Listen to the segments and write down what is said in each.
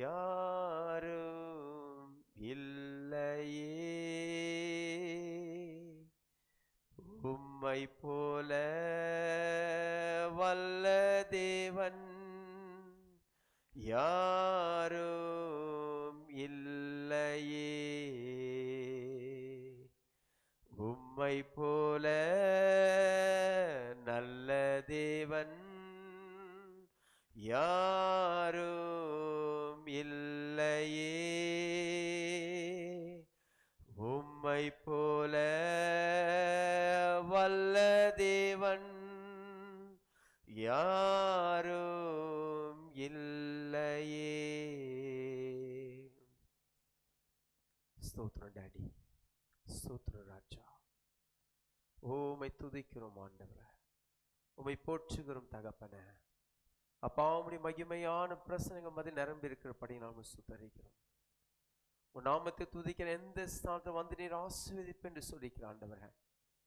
யாரும் இல்லையே, உம்மை போல வல்ல தேவன் யாரும் இல்லையே, உம்மை போல நல்ல தேவன் யாரும் இல்லையே, உம்மை போல வல்ல தேவன் யாரும் இல்லையே. ஸ்தோத்திரம் டாடி, ஸ்தோத்திரம் ராஜா. உம்மை துதிக்கிறோம் ஆண்டவரே, உம்மை போற்றுகிறோம் தகப்பனே. அப்பா, உம்முடைய மகிமையான பிரசனங்கள் மதி நிரம்பி இருக்கிறபடி நாம சுத்தரிக்கிறோம். உன் நாமத்தை துதிக்கிற எந்த ஸ்தானத்தை வந்து நீர் ஆசீர்வதிப்பு என்று சொல்லிக்கிற ஆண்டவரே,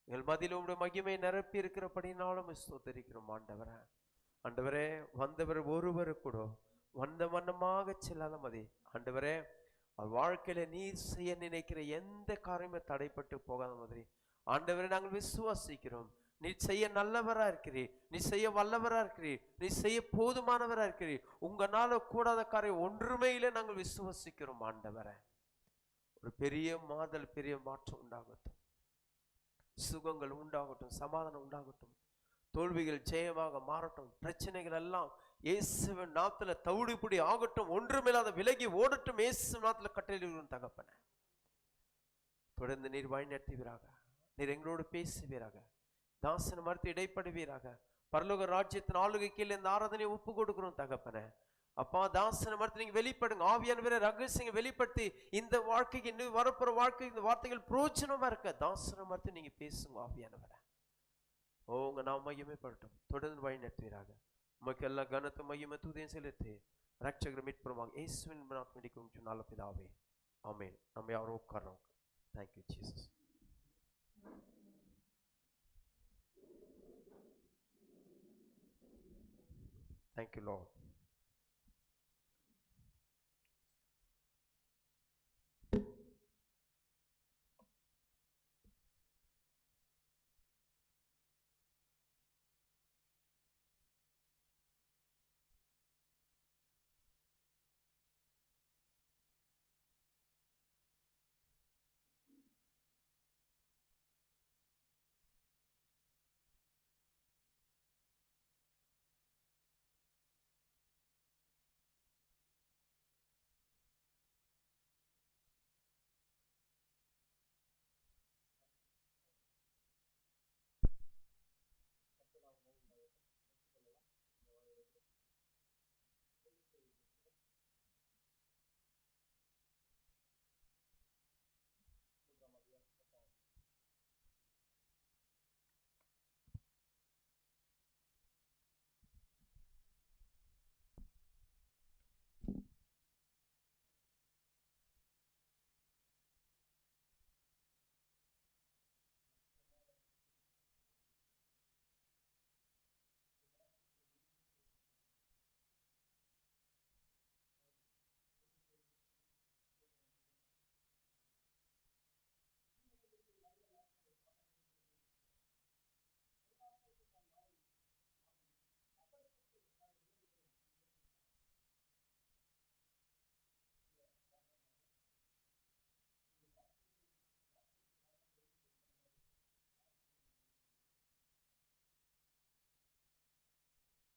எங்கள் மதியில் உங்களுடைய மகிமை நிரப்பி இருக்கிறபடினாலும் சுத்தரிக்கிறோம் ஆண்டவரே. ஆண்டவரே, வந்தவர் ஒருவரு கூட வந்த வண்ணமாக செல்லாத மதி ஆண்டவரே, அவர் வாழ்க்கையில நீர் செய்ய நினைக்கிற எந்த காரியமே தடைப்பட்டு போகாத மாதிரி ஆண்டவரே நாங்கள் விசுவாசிக்கிறோம். நீ செய்ய நல்லவரா இருக்கிறீர், நீ செய்ய வல்லவரா இருக்கிறீர், நீ செய்ய போதுமானவரா இருக்கிறீர். உங்களால கூடாத காரியம் ஒன்றுமே இல்லை, நாங்கள் விசுவாசிக்கிறோம் ஆண்டவரே. ஒரு பெரிய மாதல், பெரிய மாற்றம் உண்டாகட்டும், சுகங்கள் உண்டாகட்டும், சமாதானம் உண்டாகட்டும், தோல்விகள் ஜெயமாக மாறட்டும், பிரச்சனைகள் எல்லாம் இயேசுவின் நாமத்துல தவிடுபடி ஆகட்டும், ஒன்றுமில்லாத விலகி ஓடட்டும், இயேசு நாமத்துல கட்டளையிடுகிறோம் தகப்பனே. தொடர்ந்து நீர் வழி நடத்துவீராக, நீர் எங்களோடு பேசுவீராக, தாசன மறுத்து இடைப்படுவீராக. பரலோக ராஜ்யத்தின் ஆளுகை கீழே இந்த ஆராதனையை ஒப்பு கொடுக்கிறோம் தகப்பனே. அப்பா, தாசன மறுத்து நீங்க வெளிப்படுங்க, ஆவியானவரே ரகசியங்களை வெளிப்படுத்தி இந்த வாழ்க்கைக்கு இன்னும் வரப்போற வாழ்க்கை இந்த வார்த்தைகள் பிரோஜனமா இருக்க தாசன மறுத்து நீங்க பேசுங்க ஆவியானவரே. உங்க நாம் மகிமைப்படட்டும், தொடர்ந்து வழி நடத்துவீராக. உமக்கு எல்லா கனத்தை மகிமை துதியும் செலுத்தி ரட்சகர் மீட்புறமாக இயேசுவின் நாமத்தில் நல்ல பிதாவே, ஆமென். நம்ம யாரும் உட்கார்றோம். Thank you Jesus. Thank you, Lord.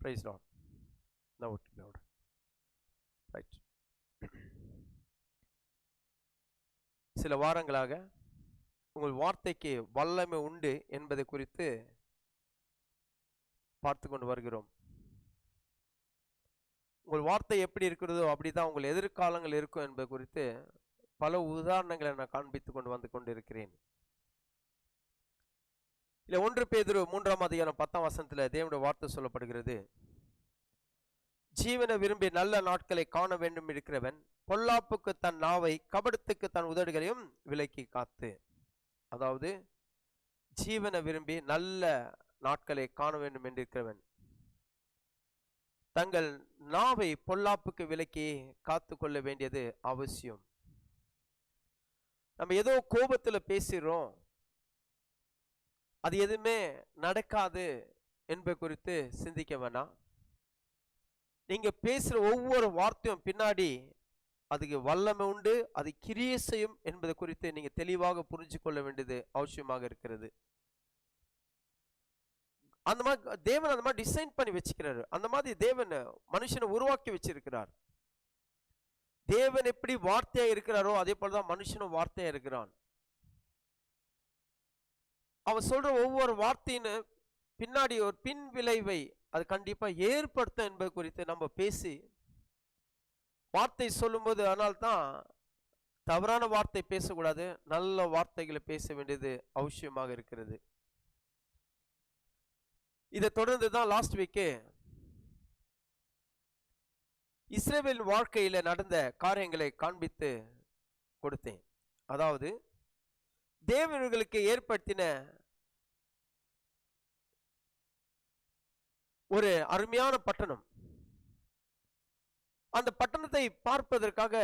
Praise Lord. Now it be order. Right. சில வாரங்களாக உங்கள் வார்த்தைக்கு வல்லமை உண்டு என்பதை குறித்து பார்த்து கொண்டு வருகிறோம். உங்கள் வார்த்தை எப்படி இருக்கிறதோ அப்படிதான் உங்கள் எதிர்காலங்கள் இருக்கும் என்பது குறித்து பல உதாரணங்களை நான் காண்பித்துக் கொண்டு வந்து கொண்டிருக்கிறேன். இல்ல 1 பேதுரு 3ஆம் அதிகாரம் 10ஆம் வசனத்துல தேவனுடைய வார்த்தை சொல்லப்படுகிறது. ஜீவனை விரும்பி நல்ல நாட்களை காண வேண்டும் இருக்கிறவன் பொல்லாப்புக்கு தன் நாவை, கபடத்துக்கு தன் உதடுகளையும் விலக்கி காத்து. அதாவது ஜீவனை விரும்பி நல்ல நாட்களை காண வேண்டும் என்று இருக்கிறவன் தங்கள் நாவை பொல்லாப்புக்கு விலக்கி காத்து கொள்ள வேண்டியது அவசியம். நம்ம ஏதோ கோபத்துல பேசுறோம், அது எதுவுமே நடக்காது என்பது குறித்து சிந்திக்க வேணாம். நீங்க பேசுற ஒவ்வொரு வார்த்தையும் பின்னாடி அதுக்கு வல்லமை உண்டு, அது கிரியை செய்யும் என்பது குறித்து நீங்க தெளிவாக புரிஞ்சு கொள்ள வேண்டியது அவசியமாக இருக்கிறது. அந்த மாதிரி தேவன் அந்த மாதிரி டிசைன் பண்ணி வச்சுக்கிறாரு. அந்த மாதிரி தேவன் மனுஷனை உருவாக்கி வச்சிருக்கிறார். தேவன் எப்படி வார்த்தையா இருக்கிறாரோ அதே போலதான் மனுஷனும் வார்த்தையா இருக்கிறான். அவன் சொல்ற ஒவ்வொரு வார்த்தையின் பின்னாடி ஒரு பின் விளைவை அது கண்டிப்பா ஏற்படுத்தும் என்பது குறித்து நம்ம பேசி வார்த்தை சொல்லும்போது, அதனால்தான் தவறான வார்த்தை பேசக்கூடாது, நல்ல வார்த்தைகளை பேச வேண்டியது அவசியமாக இருக்கிறது. இதை தொடர்ந்து தான் லாஸ்ட் வீக்கு இஸ்ரவேல் வாழ்க்கையில நடந்த காரியங்களை காண்பித்து கொடுத்தேன். அதாவது தேவர்களுக்கு ஏற்படுத்தின ஒரு அருமையான பட்டணம். அந்த பட்டணத்தை பார்ப்பதற்காக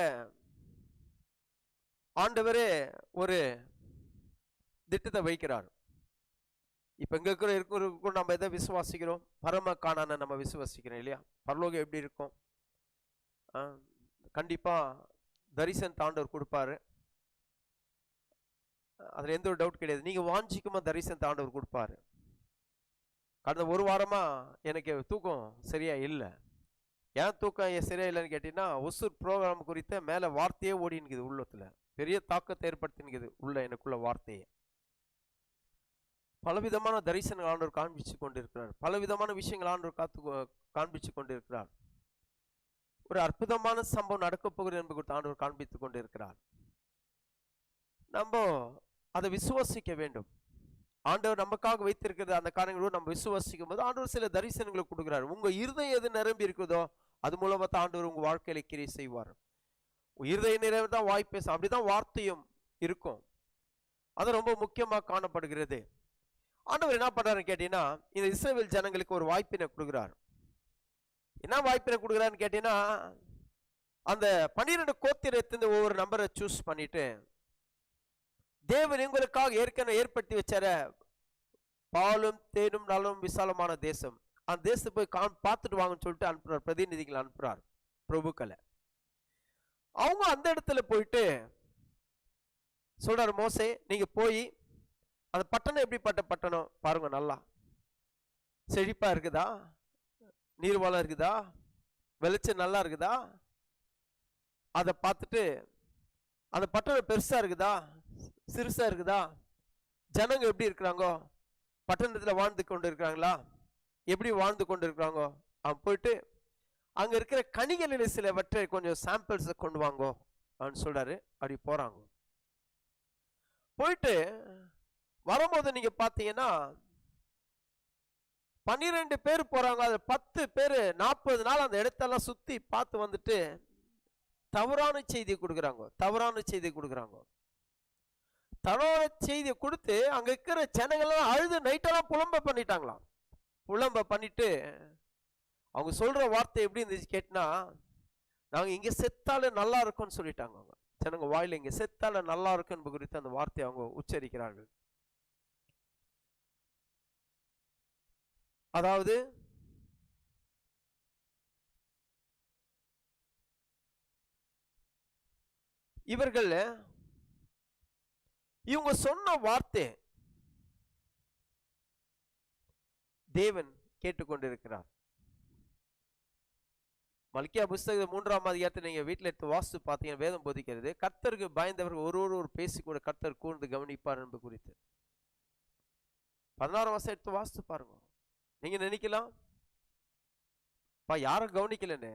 ஆண்டவரே ஒரு திட்டத்தை வைக்கிறார். இப்ப எங்க இருக்கிற நம்ம எதை விசுவாசிக்கிறோம்? பரம காணான நம்ம விசுவாசிக்கிறோம் இல்லையா? பரலோகம் எப்படி இருக்கும்? கண்டிப்பா தரிசனத்தை ஆண்டவர் கொடுப்பாரு, அதுல எந்த ஒரு டவுட் கிடையாது. நீங்க வாஞ்சிக்குமா தரிசனத்தை ஆண்டவர் கொடுப்பாரு. கடந்த ஒரு வாரமா எனக்கு தூக்கம் சரியா இல்லை. ஏன் தூக்கம் சரியா இல்லைன்னு கேட்டீங்கன்னா, ஒசூர் ப்ரோக்ராம் குறித்த மேல வார்த்தையே ஓடினுக்குது, உள்ளத்துல பெரிய தாக்கத்தை ஏற்படுத்தினுக்குது உள்ள எனக்குள்ள வார்த்தையே. பலவிதமான தரிசனங்கள் ஆண்டவர் காண்பிச்சு கொண்டிருக்கிறார், பலவிதமான விஷயங்கள் ஆண்டவர் காண்பிச்சு கொண்டிருக்கிறார். ஒரு அற்புதமான சம்பவம் நடக்க போகிறது என்பது குறித்து ஆண்டவர் காண்பித்துக் கொண்டிருக்கிறார். நம்ம அதை விசுவாசிக்க வேண்டும். ஆண்டவர் நமக்காக வைத்திருக்கிறது அந்த காரியங்களோடு நம்ம விசுவாசிக்கும் போது ஆண்டவர் சில தரிசனங்களை கொடுக்கிறார். உங்க இருதயம் எது நிரம்பி இருக்குதோ அது மூலமா தான் ஆண்டவர் உங்க வாழ்க்கையில கிரியை செய்வார். இருதய நிறைவு தான் வாய் பேச, அப்படிதான் வார்த்தையும் இருக்கும். அது ரொம்ப முக்கியமா காணப்படுகிறது. ஆண்டவர் என்ன பண்றாருன்னு கேட்டீங்கன்னா, இந்த இஸ்ரவேல் ஜனங்களுக்கு ஒரு வாய்ப்பினை கொடுக்கிறார். என்ன வாய்ப்பினை கொடுக்குறாருன்னு கேட்டீங்கன்னா, அந்த 12 கோத்திரத்திலிருந்து ஒவ்வொரு நம்பரை சூஸ் பண்ணிட்டு, தேவன் உங்களுக்காக ஏற்கனவே ஏற்படுத்தி வச்சார பாலும் தேனும் நலும் விசாலமான தேசம், அந்த தேசத்தை போய் பார்த்துட்டு வாங்கன்னு சொல்லிட்டு அனுப்புறார். பிரதிநிதிகளை அனுப்புறார், பிரபுக்களை. அவங்க அந்த இடத்துல போயிட்டு சொல்றாரு, மோசே நீங்க போய் அந்த பட்டணம் எப்படிப்பட்ட பட்டணம் பாருங்க, நல்லா செழிப்பா இருக்குதா, நீர்வளம் இருக்குதா, வெளிச்சம் நல்லா இருக்குதா, அதை பார்த்துட்டு அந்த பட்டணம் பெருசா இருக்குதா சிறுசா இருக்குதா, ஜனங்க எப்படி இருக்கிறாங்க, பட்டணத்துல வாழ்ந்து கொண்டு இருக்கிறாங்களா, எப்படி வாழ்ந்து கொண்டு இருக்கிறாங்க, அவன் போயிட்டு அங்க இருக்கிற கனிகளில் சிலவற்றை கொஞ்சம் சாம்பிள்ஸ் கொண்டு வாங்கோ அப்படின்னு சொல்றாரு. அப்படி போறாங்க. போயிட்டு வரும்போது நீங்க பாத்தீங்கன்னா 12 பேர் போறாங்க. அது 10 பேர் 40 நாள் அந்த இடத்தெல்லாம் சுத்தி பார்த்து வந்துட்டு தவறான செய்தி கொடுக்குறாங்க. தவறான செய்தி கொடுத்து அங்க இருக்கிற ஜனங்கள்லாம் அழுது நைட்டெல்லாம் புலம்ப பண்ணிட்டாங்களாம். புலம்ப பண்ணிட்டு அவங்க சொல்ற வார்த்தை எப்படி இருந்துச்சு கேட்டினா, நாங்க இங்க செத்தாலே நல்லா இருக்கும்னு சொல்லிட்டாங்க. அவங்க ஜனங்க வாயில இங்க செத்தாலே நல்லா இருக்கும் என்பது குறித்து அந்த வார்த்தையை அவங்க உச்சரிக்கிறார்கள். அதாவது இவங்க சொன்ன வார்த்தை தேவன் கேட்டுக்கொண்டிருக்கிறார். மல்கியா புஸ்தகம் 3ஆம் அதிகாரத்தை நீங்க வீட்டில் எடுத்து வாசித்து பார்த்தீங்கன்னா வேதம் போதிக்கிறது, கர்த்தருக்கு பயந்தவர்கள் ஒரு பேசி கூட கர்த்தர் கூர்ந்து கவனிப்பார் என்பது குறித்து. 16ஆம் வசனம் எடுத்து வாசித்து பாருங்க. நீங்க நினைக்கலாம் யாரும் கவனிக்கலன்னு.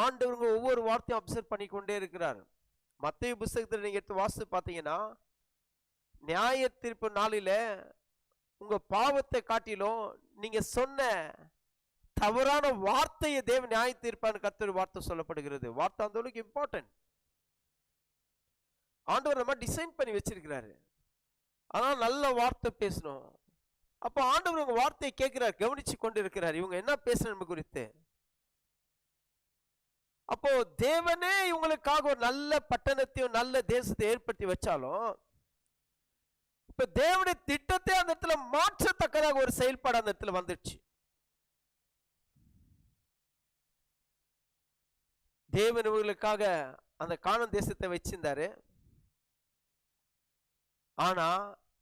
ஆண்டவருங்க ஒவ்வொரு வார்த்தையும் அப்சர்வ் பண்ணி கொண்டே இருக்கிறார். மத்தேயு புஸ்தகத்தில் நீங்க எடுத்து வாசித்து பார்த்தீங்கன்னா, நியாய தீர்ப்பு நாளில உங்க பாவத்தை காட்டிலும் நீங்க சொன்ன தவறான வார்த்தையை தேவன் நியாய தீர்ப்பான்னு கர்த்தர் வார்த்தை சொல்லப்படுகிறது. வார்த்தை அந்த அளவுக்கு இம்பார்ட்டன்ட். ஆண்டவர் நம்ம டிசைன் பண்ணி வச்சிருக்கிறாரு. ஆனா நல்ல வார்த்தை பேசணும். அப்ப ஆண்டவர் உங்க வார்த்தையை கேட்கிறார், கவனிச்சு கொண்டு இருக்கிறார். இவங்க என்ன பேசுறாங்க குறித்து. அப்போ தேவனே இவங்களுக்காக ஒரு நல்ல பட்டணத்தையும் நல்ல தேசத்தை ஏற்படுத்தி வச்சாலும் இப்ப தேவனுடைய திட்டத்தை அந்த இடத்துல மாற்றத்தக்கதாக ஒரு செயல்பாடு அந்த இடத்துல வந்துடுச்சு. தேவன் இவங்களுக்காக அந்த கானான் தேசத்தை வச்சிருந்தாரு. ஆனா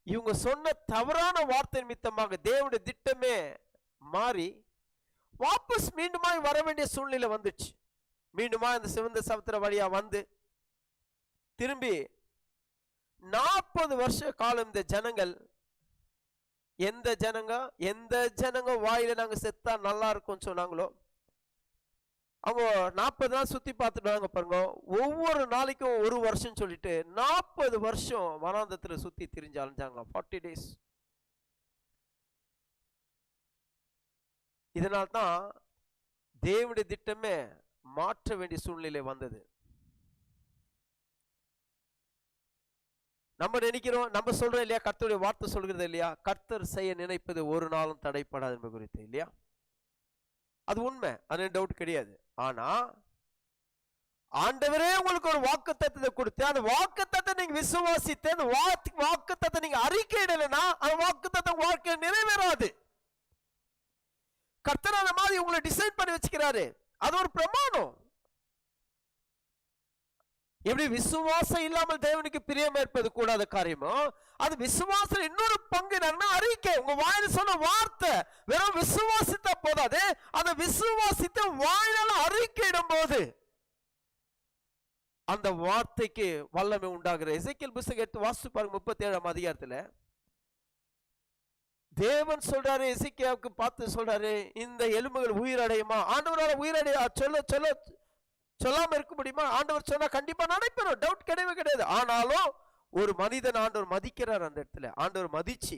இவங்க சொன்ன தவறான வார்த்தை நிமித்தமாக தேவனுடைய திட்டமே மாறி வாபஸ் மீண்டுமாய் வர வேண்டிய சூழ்நிலை வந்துச்சு. மீண்டுமா இந்த சிவந்த சமுத்திர வழியா வந்து திரும்பி 40 வருஷ காலம் இந்த ஜனங்கள் எந்த ஜனங்க வாயில நாங்க செத்தா நல்லா இருக்கும் சொன்னாங்களோ அவங்க 40 நாள் சுத்தி பார்த்துட்டு பாருங்க. ஒவ்வொரு நாளைக்கும் ஒரு வருஷம் சொல்லிட்டு 40 வருஷம் வனாந்தத்துல சுத்தி திரிஞ்சு அலைஞ்சாங்களாம். 40 days. இதனால்தான் தேவனுடைய திட்டமே மாற்ற வேண்டிய சூழ்நிலை வந்தது. நம்ம நினைக்கிறோம், நம்ம சொல்றோம் இல்லையா, கர்த்தருடைய வார்த்தை சொல்கிறது இல்லையா, கர்த்தர் செய்ய நினைப்பது ஒரு நாளும் தடைப்படாது என்பது குறித்து இல்லையா. அது உண்மை, அது டவுட் கிடையாது. ஆனா ஆண்டவரே உங்களுக்கு ஒரு வாக்குத்தத்தத்தை கொடுத்து அந்த வாக்குத்தத்தை நீங்க விசுவாசித்து அந்த வாக்குத்தத்தை நீங்க அறிக்கையிடலைன்னா அந்த வாக்குத்தத்தம் வாழ்க்கை நிறைவேறாது. கர்த்தர் அந்த மாதிரி உங்களை டிசைன் பண்ணி வச்சுக்கிறாரு. அது ஒரு பிரமாணம். எப்படி விசுவாசம் இல்லாமல் தேவனுக்கு பிரியம் ஏற்பது கூடாத காரியமோ அது விசுவாசம் இன்னொரு பங்கு என்னன்னா அறிக்கை. உங்க வாயில சொன்ன வார்த்தை வெறும் விசுவாசித்த போதாது, அந்த விசுவாசித்த வாயினால அறிக்கையிடும் போது அந்த வார்த்தைக்கு வல்லமை உண்டாகிற. எசேக்கியேல் புத்தகம் எடுத்து வாசித்து பாருங்க 37ஆம் அதிகாரத்துல தேவன் சொல்றாரு, எசேக்கியாவுக்கு பார்த்து சொல்றாரு, இந்த எலும்புகள் உயிரடையுமா? ஆண்டவரால் உயிரடைய சொல்லாம இருக்க முடியுமா? ஆண்டவர் சொன்னா கண்டிப்பா நடைபெறும், டவுட் கிடையவே கிடையாது. ஆனாலும் ஒரு மனிதன் ஆண்டவர் மதிக்கிறார். அந்த இடத்துல ஆண்டவர் மதிச்சு,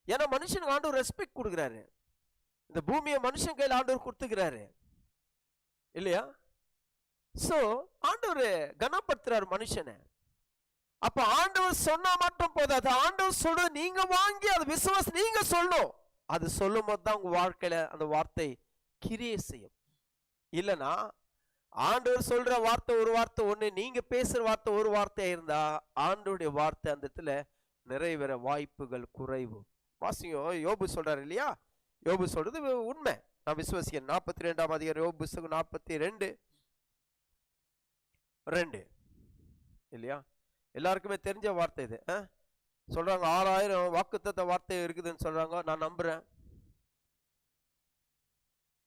ஏன்னா மனுஷனுக்கு ஆண்டவர் ரெஸ்பெக்ட் கொடுக்கிறாரு. இந்த பூமியை மனுஷன் கையில் ஆண்டவர் கொடுத்துக்கிறாரு இல்லையா. சோ ஆண்டவர் கனப்படுத்துறாரு மனுஷனை. அப்ப ஆண்டவர் சொன்னா மட்டும் போதாது, ஆண்டவர் சொல்ற நீங்க வாங்கி அது விசுவாசம் நீங்க சொல்லணும். அது சொல்லும் போது தான் உங்க வாழ்க்கையில அந்த வார்த்தை கிரியை செய்யும். இல்லைன்னா ஆண்டவர் சொல்ற வார்த்தை ஒரு வார்த்தை ஒண்ணு, நீங்க பேசுற வார்த்தை ஒரு வார்த்தையா இருந்தா ஆண்டவருடைய வார்த்தை அந்த இடத்துல நிறைவேற வாய்ப்புகள் குறைவு. வாசிங்க, யோபு சொல்றாரு இல்லையா, யோபு சொல்றது உண்மை, நான் விசுவாசிக்கிறேன். 42ஆம் அதிகாரம் யோபு புத்தகம் 42:2 இல்லையா, எல்லாருக்குமே தெரிஞ்ச வார்த்தை இது. சொல்றாங்க 6000 வாக்குத்தத்த வார்த்தை இருக்குதுன்னு சொல்றாங்க, நான் நம்புறேன்.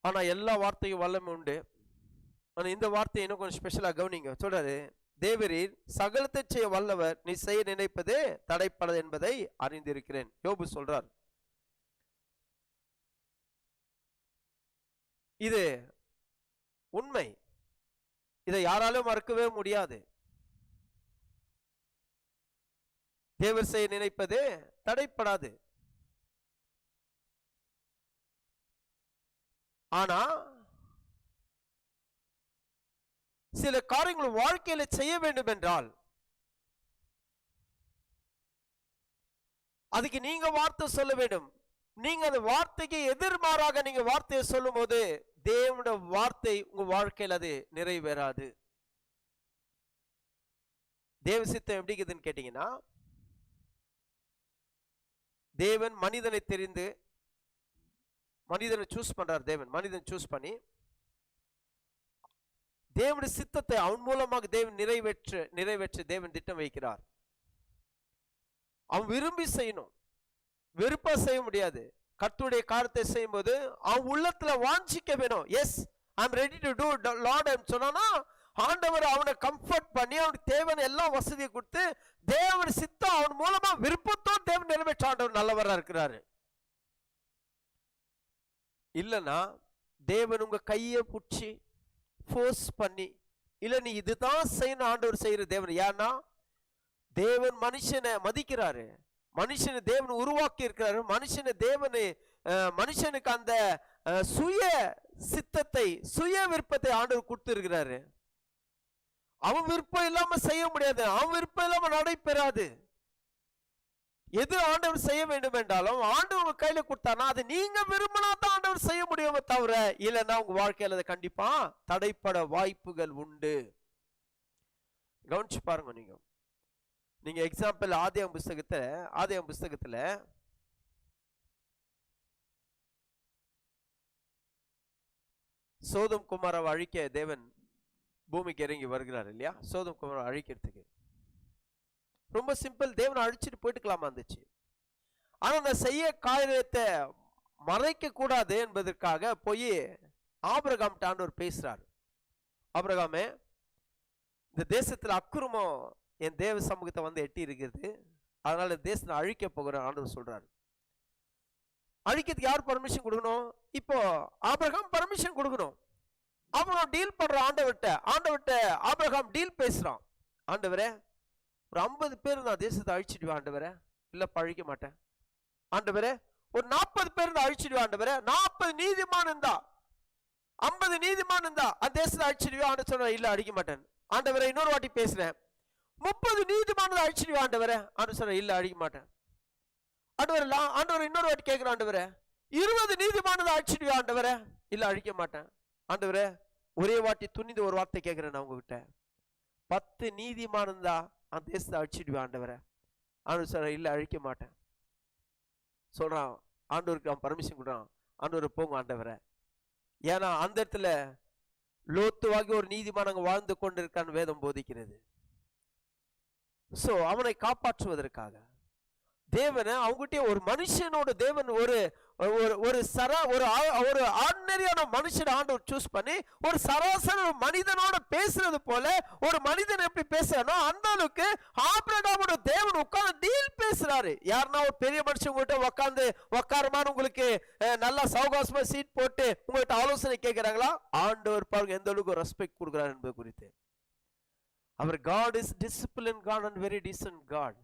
ஆனா எல்லா வார்த்தையும் வல்லமை உண்டு. ஆனா இந்த வார்த்தையை இன்னும் கொஞ்சம் ஸ்பெஷலா கவனிங்க. சொல்றாரு, தேவரீர் சகலத்தை செய்ய வல்லவர், நீ செய்ய நினைப்பதே தடைப்படாது என்பதை அறிந்திருக்கிறேன். யோபு சொல்றார். இது உண்மை, இதை யாராலும் மறுக்கவே முடியாது. தேவர் செய்ய நினைப்பது தடைப்படாது. ஆனா சில காரியங்கள் வாழ்க்கையில செய்ய வேண்டும் என்றால் அதுக்கு நீங்க வார்த்தை சொல்ல வேண்டும். நீங்க அந்த வார்த்தைக்கு எதிர்மாறாக நீங்க வார்த்தையை சொல்லும் போது தேவனுடைய வார்த்தை உங்க வாழ்க்கையில் அது நிறைவேறாது. தேவ சித்தம் எப்படி இருக்குதுன்னு கேட்டீங்கன்னா, தேவன் மனிதனை தெரிந்து மனிதனை சூஸ் பண்றார். தேவன் மனிதன் சூஸ் பண்ணி தேவனுடைய சித்தத்தை அவன் மூலமாக தேவன் நிறைவேற்ற தேவன் திட்டம் வைக்கிறார். அவன் விரும்பி செய்யணும், வெறுப்பா செய்ய முடியாது. கர்த்தருடைய காரியத்தை செய்யும் போது அவன் உள்ளத்துல வாஞ்சிக்க வேணும். Yes, I am ready to do lord சொன்னா ஆண்டவர் அவனை கம்ஃபர்ட் பண்ணி அவனுக்கு தேவையான எல்லா வசதியை கொடுத்து தேவன் சித்தம் அவன் மூலமா விருப்பத்தோடு தேவன் நிறைவேற்ற ஆண்டவர் நல்லவரா இருக்கிறாரு. இல்லைன்னா தேவன் உங்க கையை புடிச்சு ஃபோர்ஸ் பண்ணி இல்ல நீ இதுதான் செய்யணும் ஆண்டவர் செய்யற தேவன். ஏன்னா தேவன் மனுஷனை மதிக்கிறாரு, மனுஷனை தேவன் உருவாக்கி இருக்கிறாரு. மனுஷனுக்கு அந்த சுய சித்தத்தை சுய விருப்பத்தை ஆண்டவர் கொடுத்து இருக்கிறாரு. அவன் விருப்பம் இல்லாம செய்ய முடியாது, அவன் விருப்பம் இல்லாம நடைபெறாது. எது ஆண்டவர் செய்ய வேண்டும் என்றாலும் ஆண்டவர் உங்க கையில கொடுத்தானா அது நீங்க விரும்பினா தான் ஆண்டவர் செய்ய முடியுமே தவிர இல்லைன்னா உங்க வாழ்க்கையில அது கண்டிப்பா தடைப்பட வாய்ப்புகள் உண்டு. கவனிச்சு பாருங்க. நீங்க எக்ஸாம்பிள் ஆதியாகம புஸ்தகத்துல சோதோம் குமாராவை அழிக்க தேவன் பூமிக்கு இறங்கி வருகிறார் இல்லையா? சோதோம் குமாராவை அழிக்கிறதுக்கு ரொம்ப சிம்பிள். தேவனை அழிச்சிட்டு போயிட்டுக்கலாமா இருந்துச்சு. ஆனா அந்த செய்ய காரியத்தை மறைக்க கூடாது என்பதற்காக போய் ஆபிரகாம் ஆண்டவர் பேசுறாரு. ஆபிரகாமே, இந்த தேசத்துல அக்கிரமம் என் தேவ சமூகத்தை வந்து எட்டி இருக்கிறது, அதனால தேசத்தை அழிக்க போகிற ஆண்டவர் சொல்றாரு. அழிக்கிறதுக்கு யார் பர்மிஷன் கொடுக்கணும்? இப்போ ஆபிரகாம் பர்மிஷன் கொடுக்கணும். அப்புறம் டீல் பண்ற ஆண்டவர்கிட்ட ஆபிரகாம் டீல் பேசுறான். ஆண்டவரே, ஒரு 50 பேர் நான் தேசத்தை அழிச்சிடுவேன் ஆண்டவரே. இல்ல பழிக்க மாட்டேன் ஆண்டவரே. ஒரு 40 பேர் அழிச்சிடுவேன் ஆண்டவரே. 40 நீதிமான் இருந்தா 50 நீதிமான் இருந்தா அந்த தேசத்தை அழிச்சிடுவேன் ஆண்டு சொன்ன. இல்ல அழிக்க மாட்டேன் ஆண்டவரே. இன்னொரு வாட்டி பேசுறேன். 30 நீதிமான் அழிச்சிடுவேன் ஆண்டவரே ஆண்டு சொன்ன. இல்ல அழிக்க மாட்டேன் ஆண்டவர். இன்னொரு வாட்டி கேட்கிறேன் ஆண்டவரே. 20 நீதிமானதை அழிச்சிடுவேன் ஆண்டவரே. இல்ல அழிக்க மாட்டேன் ஆண்டவரே. ஒரே வாட்டி துணிந்து ஒரு வார்த்தை கேட்கிறேன் நான் உங்ககிட்ட. 10 நீதிமானம் தான் அந்த தேசத்தை அழிச்சிடுவேன் ஆண்டவரே ஆண்டு சொல்ற. இல்ல அழிக்க மாட்டேன் சொல்றான். ஆண்டவருக்கு அவன் பர்மிஷன் கொடுறான். ஆண்டவர் போங்க ஆண்டவரே. ஏன்னா அந்த இடத்துல லோத்துவாகி ஒரு நீதிமானங்க வாழ்ந்து கொண்டிருக்கான்னு வேதம் போதிக்கிறது. சோ அவனை காப்பாற்றுவதற்காக தேவனை அவங்ககிட்ட ஒரு மனுஷனோட தேவன் ஒரு ஆர்டினரியான மனுஷன் ஆண்டவர் சூஸ் பண்ணி ஒரு சராசரி மனிதனோட பேசுறது போல ஒரு மனிதன் எப்படி பேசுறானோ அந்த அளவுக்கு ஆபிரகாமோட தேவன் உட்கார்ந்து டீல் பேசுறாரு. யாருன்னா ஒரு பெரிய மனுஷன் உங்கள்கிட்ட உட்காரமான உங்களுக்கு நல்லா சௌகாசமா சீட் போட்டு உங்கள்கிட்ட ஆலோசனை கேட்கிறாங்களா? ஆண்டவர் பாருங்க எந்த அளவுக்கு ரெஸ்பெக்ட் கொடுக்குறாரு என்பது குறித்து. அவர் God is disciplined God and very decent God.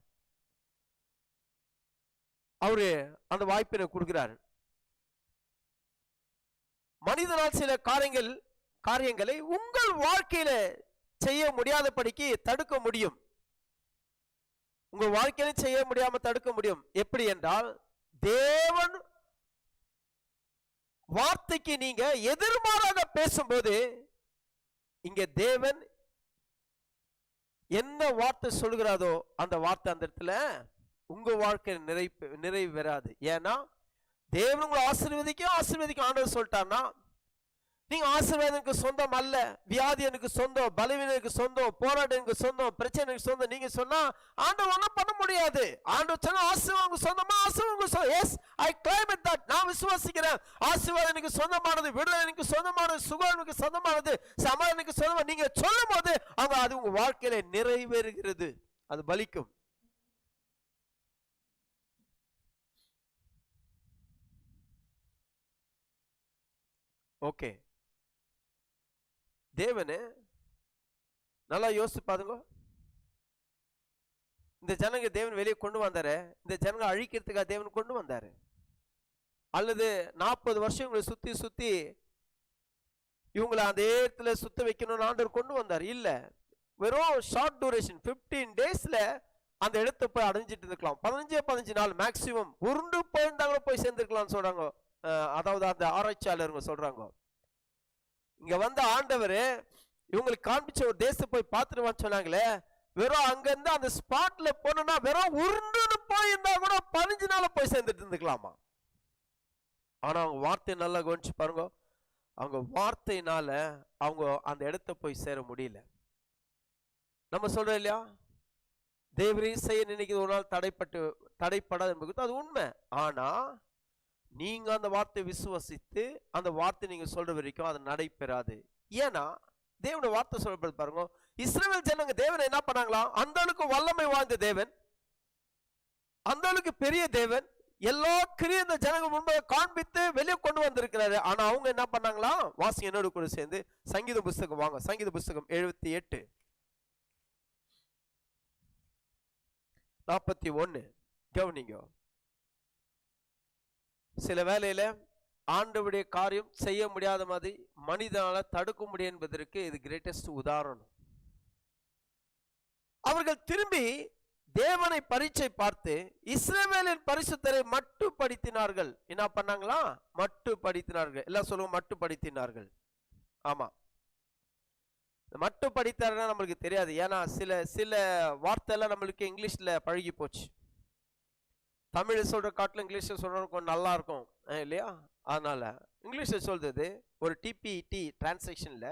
அவரு அந்த வாய்ப்பினை கொடுக்கிறார். மனிதனால் சில காரியங்களை உங்கள் வாழ்க்கையில செய்ய முடியாதபடிக்கு தடுக்க முடியும். உங்க வாழ்க்கையில செய்ய முடியாம தடுக்க முடியும். எப்படி என்றால், தேவன் வார்த்தைக்கு நீங்க எதிர்மாறாக பேசும்போது, இங்க தேவன் என்ன வார்த்தை சொல்கிறாரோ அந்த வார்த்தை அந்த இடத்துல உங்க வாழ்க்கை நிறைவு பெறாது. ஏன்னா தேவன் உங்களை ஆசீர்வதிக்கும் ஆண்டவர் சொல்லிட்டான்னா, நீங்க ஆசீர்வாதம் எனக்கு சொந்தம் அல்ல, வியாதி எனக்கு சொந்தம், பலவீனம் எனக்கு சொந்தம், போராட்டம் எனக்கு சொந்தம், பிரச்சனை எனக்கு சொந்தம் நீங்க சொன்னா ஆண்டவர் ஒன்றும் பண்ண முடியாது. ஆண்டவர் சொன்னா ஆசீர்வாதம் சொந்தமா, ஆசீர்வாதம் yes I claim it that. நான் விசுவாசிக்கிறேன். ஆசீர்வாதம் எனக்கு சொந்தமானது, விடுதலை எனக்கு சொந்தமானது, சுகம் எனக்கு சொந்தமானது, சமாதானம் எனக்கு சொந்தமானது நீங்க சொல்லும் போது அது உங்க வாழ்க்கையில நிறைவேறுகிறது, அது பலிக்கும். ஓகே, தேவனு நல்லா யோசிச்சு பாருங்க. இந்த ஜனங்க தேவன் வெளியே கொண்டு வந்தாரு, இந்த ஜனங்க அழிக்கிறதுக்காக தேவன் கொண்டு வந்தாரு. அல்லது 40 வருஷம் இவங்களை சுத்தி இவங்களை அந்த இடத்துல சுத்த வைக்கணும்னு ஆண்டவர் கொண்டு வந்தார். இல்ல, வெறும் ஷார்ட் டூரேஷன் 15 டேஸ்ல அந்த இடத்தை போய் அடைஞ்சிட்டு இருக்கலாம். 15 நாள் மேக்சிமம் உருண்டு போயிருந்தாங்களோ போய் சேர்ந்துருக்கலாம்னு சொல்றாங்க. அதாவது அந்த ஆராய்ச்சியாளருங்க சொல்றாங்க. இங்க வந்த ஆண்டவர் இவங்களுக்கு காண்பிச்ச ஒரு தேசத்தை போய் பார்த்துட்டு சொன்னாங்களே, வெறும் அங்க இருந்து அந்த ஸ்பாட்ல போனா வெறும் உருண்டுன்னு போயிருந்தா கூட 15 நாள் போய் சேர்ந்துட்டு இருந்துக்கலாமா. ஆனா அவங்க வார்த்தை நல்லா கவனிச்சு பாருங்க. அவங்க வார்த்தையினால அவங்க அந்த இடத்தை போய் சேர முடியல. நம்ம சொல்றோம் இல்லையா, தேவரீ செய்ய நினைக்கிறது ஒரு நாள் தடைப்படாது என்பது அது உண்மை. ஆனா நீங்க அந்த வார்த்தை விசுவாசித்து அந்த வார்த்தை நீங்க சொல்ற வரைக்கும் அது நடைபெறாது. ஏன்னா தேவனுடைய வார்த்தை சொல்லப்படுது பாருங்க. இஸ்ரவேல் ஜனங்க தேவன் என்ன பண்ணாங்களா, அந்த அளவுக்கு வல்லமை வாழ்ந்த தேவன், அந்த அளவுக்கு பெரிய தேவன், எல்லா கிரியும் இந்த ஜனங்க முன்பாக காண்பித்து வெளியே கொண்டு வந்திருக்கிறாரு. ஆனா அவங்க என்ன பண்ணாங்களா, வாசிங்க என்னோட கூட சேர்ந்து சங்கீத புஸ்தகம் வாங்க. சங்கீத புஸ்தகம் 78 41 கவனிங்க. சில வேளையில ஆண்டவருடைய காரியம் செய்ய முடியாத மாதிரி மனிதனால தடுக்க முடியும் என்பதற்கு இது கிரேட்டஸ்ட் உதாரணம். அவர்கள் திரும்பி தேவனை பரீட்சை பார்த்து இஸ்ரவேலின் பரிசுத்தரை மட்டுப்படுத்தினார்கள். என்ன பண்ணாங்களா? மட்டுப்படுத்தினார்கள். எல்லாம் சொல்லுவோம், மட்டுப்படுத்தினார்கள். ஆமா, மட்டுப்படுத்தாருன்னா நம்மளுக்கு தெரியாது. ஏன்னா சில வார்த்தை எல்லாம் நம்மளுக்கு இங்கிலீஷ்ல பழகி போச்சு. தமிழ் சொல்ற காட்டிலும் இங்கிலீஷ்ல சொல்றது கொஞ்சம் நல்லா இருக்கும் இல்லையா? அதனால இங்கிலீஷ்ல சொல்றது ஒரு டிபிடி டிரான்ஸ்லேஷன்ல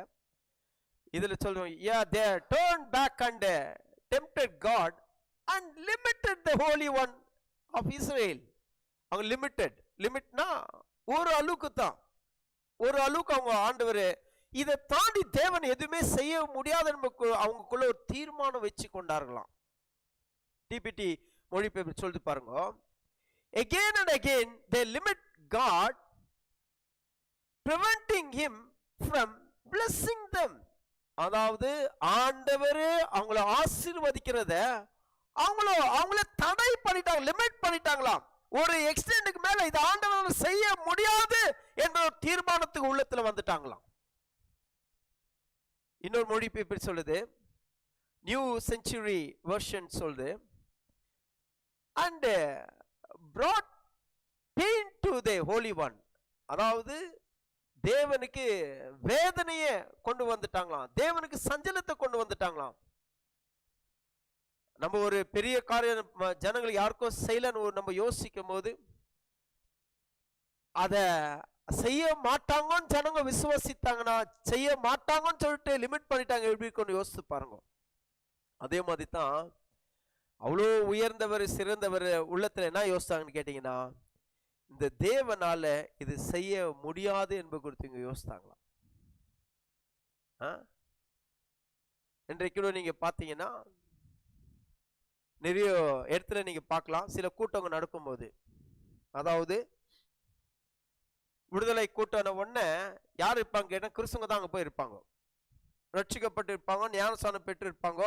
இதுல சொல்றோம், yeah they turned back and tempted God and limited the holy one of Israel. அவங்க லிமிட்னா ஒரு அளவுக்கு தான், ஒரு அளவுக்கு அவங்க ஆண்டவர் இதை தாண்டி தேவன் எதுவுமே செய்ய முடியாது அவங்களுக்குள்ள ஒரு தீர்மானம் வச்சு கொண்டார்களாம். டிபிடி மொழிபெயர்ப்பு சொல்லிட்டு பாருங்க, again and again they limit God, preventing him from blessing them. அதாவது ஆண்டவர் அவங்கள ஆசீர்வதிக்கிறத அவங்கள தடை பண்ணிட்டாங்க, லிமிட் பண்ணிட்டாங்களாம். ஒரு எக்ஸ்டெண்டுக்கு மேல இது ஆண்டவர் செய்ய முடியாது என்ற ஒரு தீர்மானத்துக்கு உள்ளத்துல வந்துட்டாங்களாம். இன்னொரு மொழிபெயர்ப்பு சொல்லுது, நியூ செஞ்சுரி வெர்ஷன் சொல்லுது, and brought pain to the holy one. அதாவது தேவனுக்கு வேதனையை கொண்டு வந்துட்டாங்களாம், தேவனுக்கு சஞ்சலத்தை கொண்டு வந்துட்டாங்களாம். நம்ம ஒரு பெரிய காரியம் ஜனங்கள் யாருக்கும் செய்யலன்னு நம்ம யோசிக்கும் போது அத செய்ய மாட்டாங்கன்னு ஜனங்க விசுவாசித்தாங்கன்னா, செய்ய மாட்டாங்கன்னு சொல்லிட்டு லிமிட் பண்ணிட்டாங்க, எப்படி கொண்டு யோசிச்சு பாருங்க. அதே மாதிரி தான் அவ்வளோ உயர்ந்தவர் சிறந்தவர் உள்ளத்துல என்ன யோசித்தாங்கன்னு கேட்டீங்கன்னா, இந்த தேவனால இது செய்ய முடியாது என்பது குறித்து இங்க யோசித்தாங்களாம். இன்றைக்கு நீங்க பாத்தீங்கன்னா நிறைய இடத்துல நீங்க பார்க்கலாம், சில கூட்டங்கள் நடக்கும்போது, அதாவது விடுதலை கூட்டம் உடனே யார் இருப்பாங்க கேட்டா கிறிஸ்துவங்க தான் அங்க போய் இருப்பாங்க, ரட்சிக்கப்பட்டு இருப்பாங்க, ஞானஸ்நானம் பெற்று இருப்பாங்க.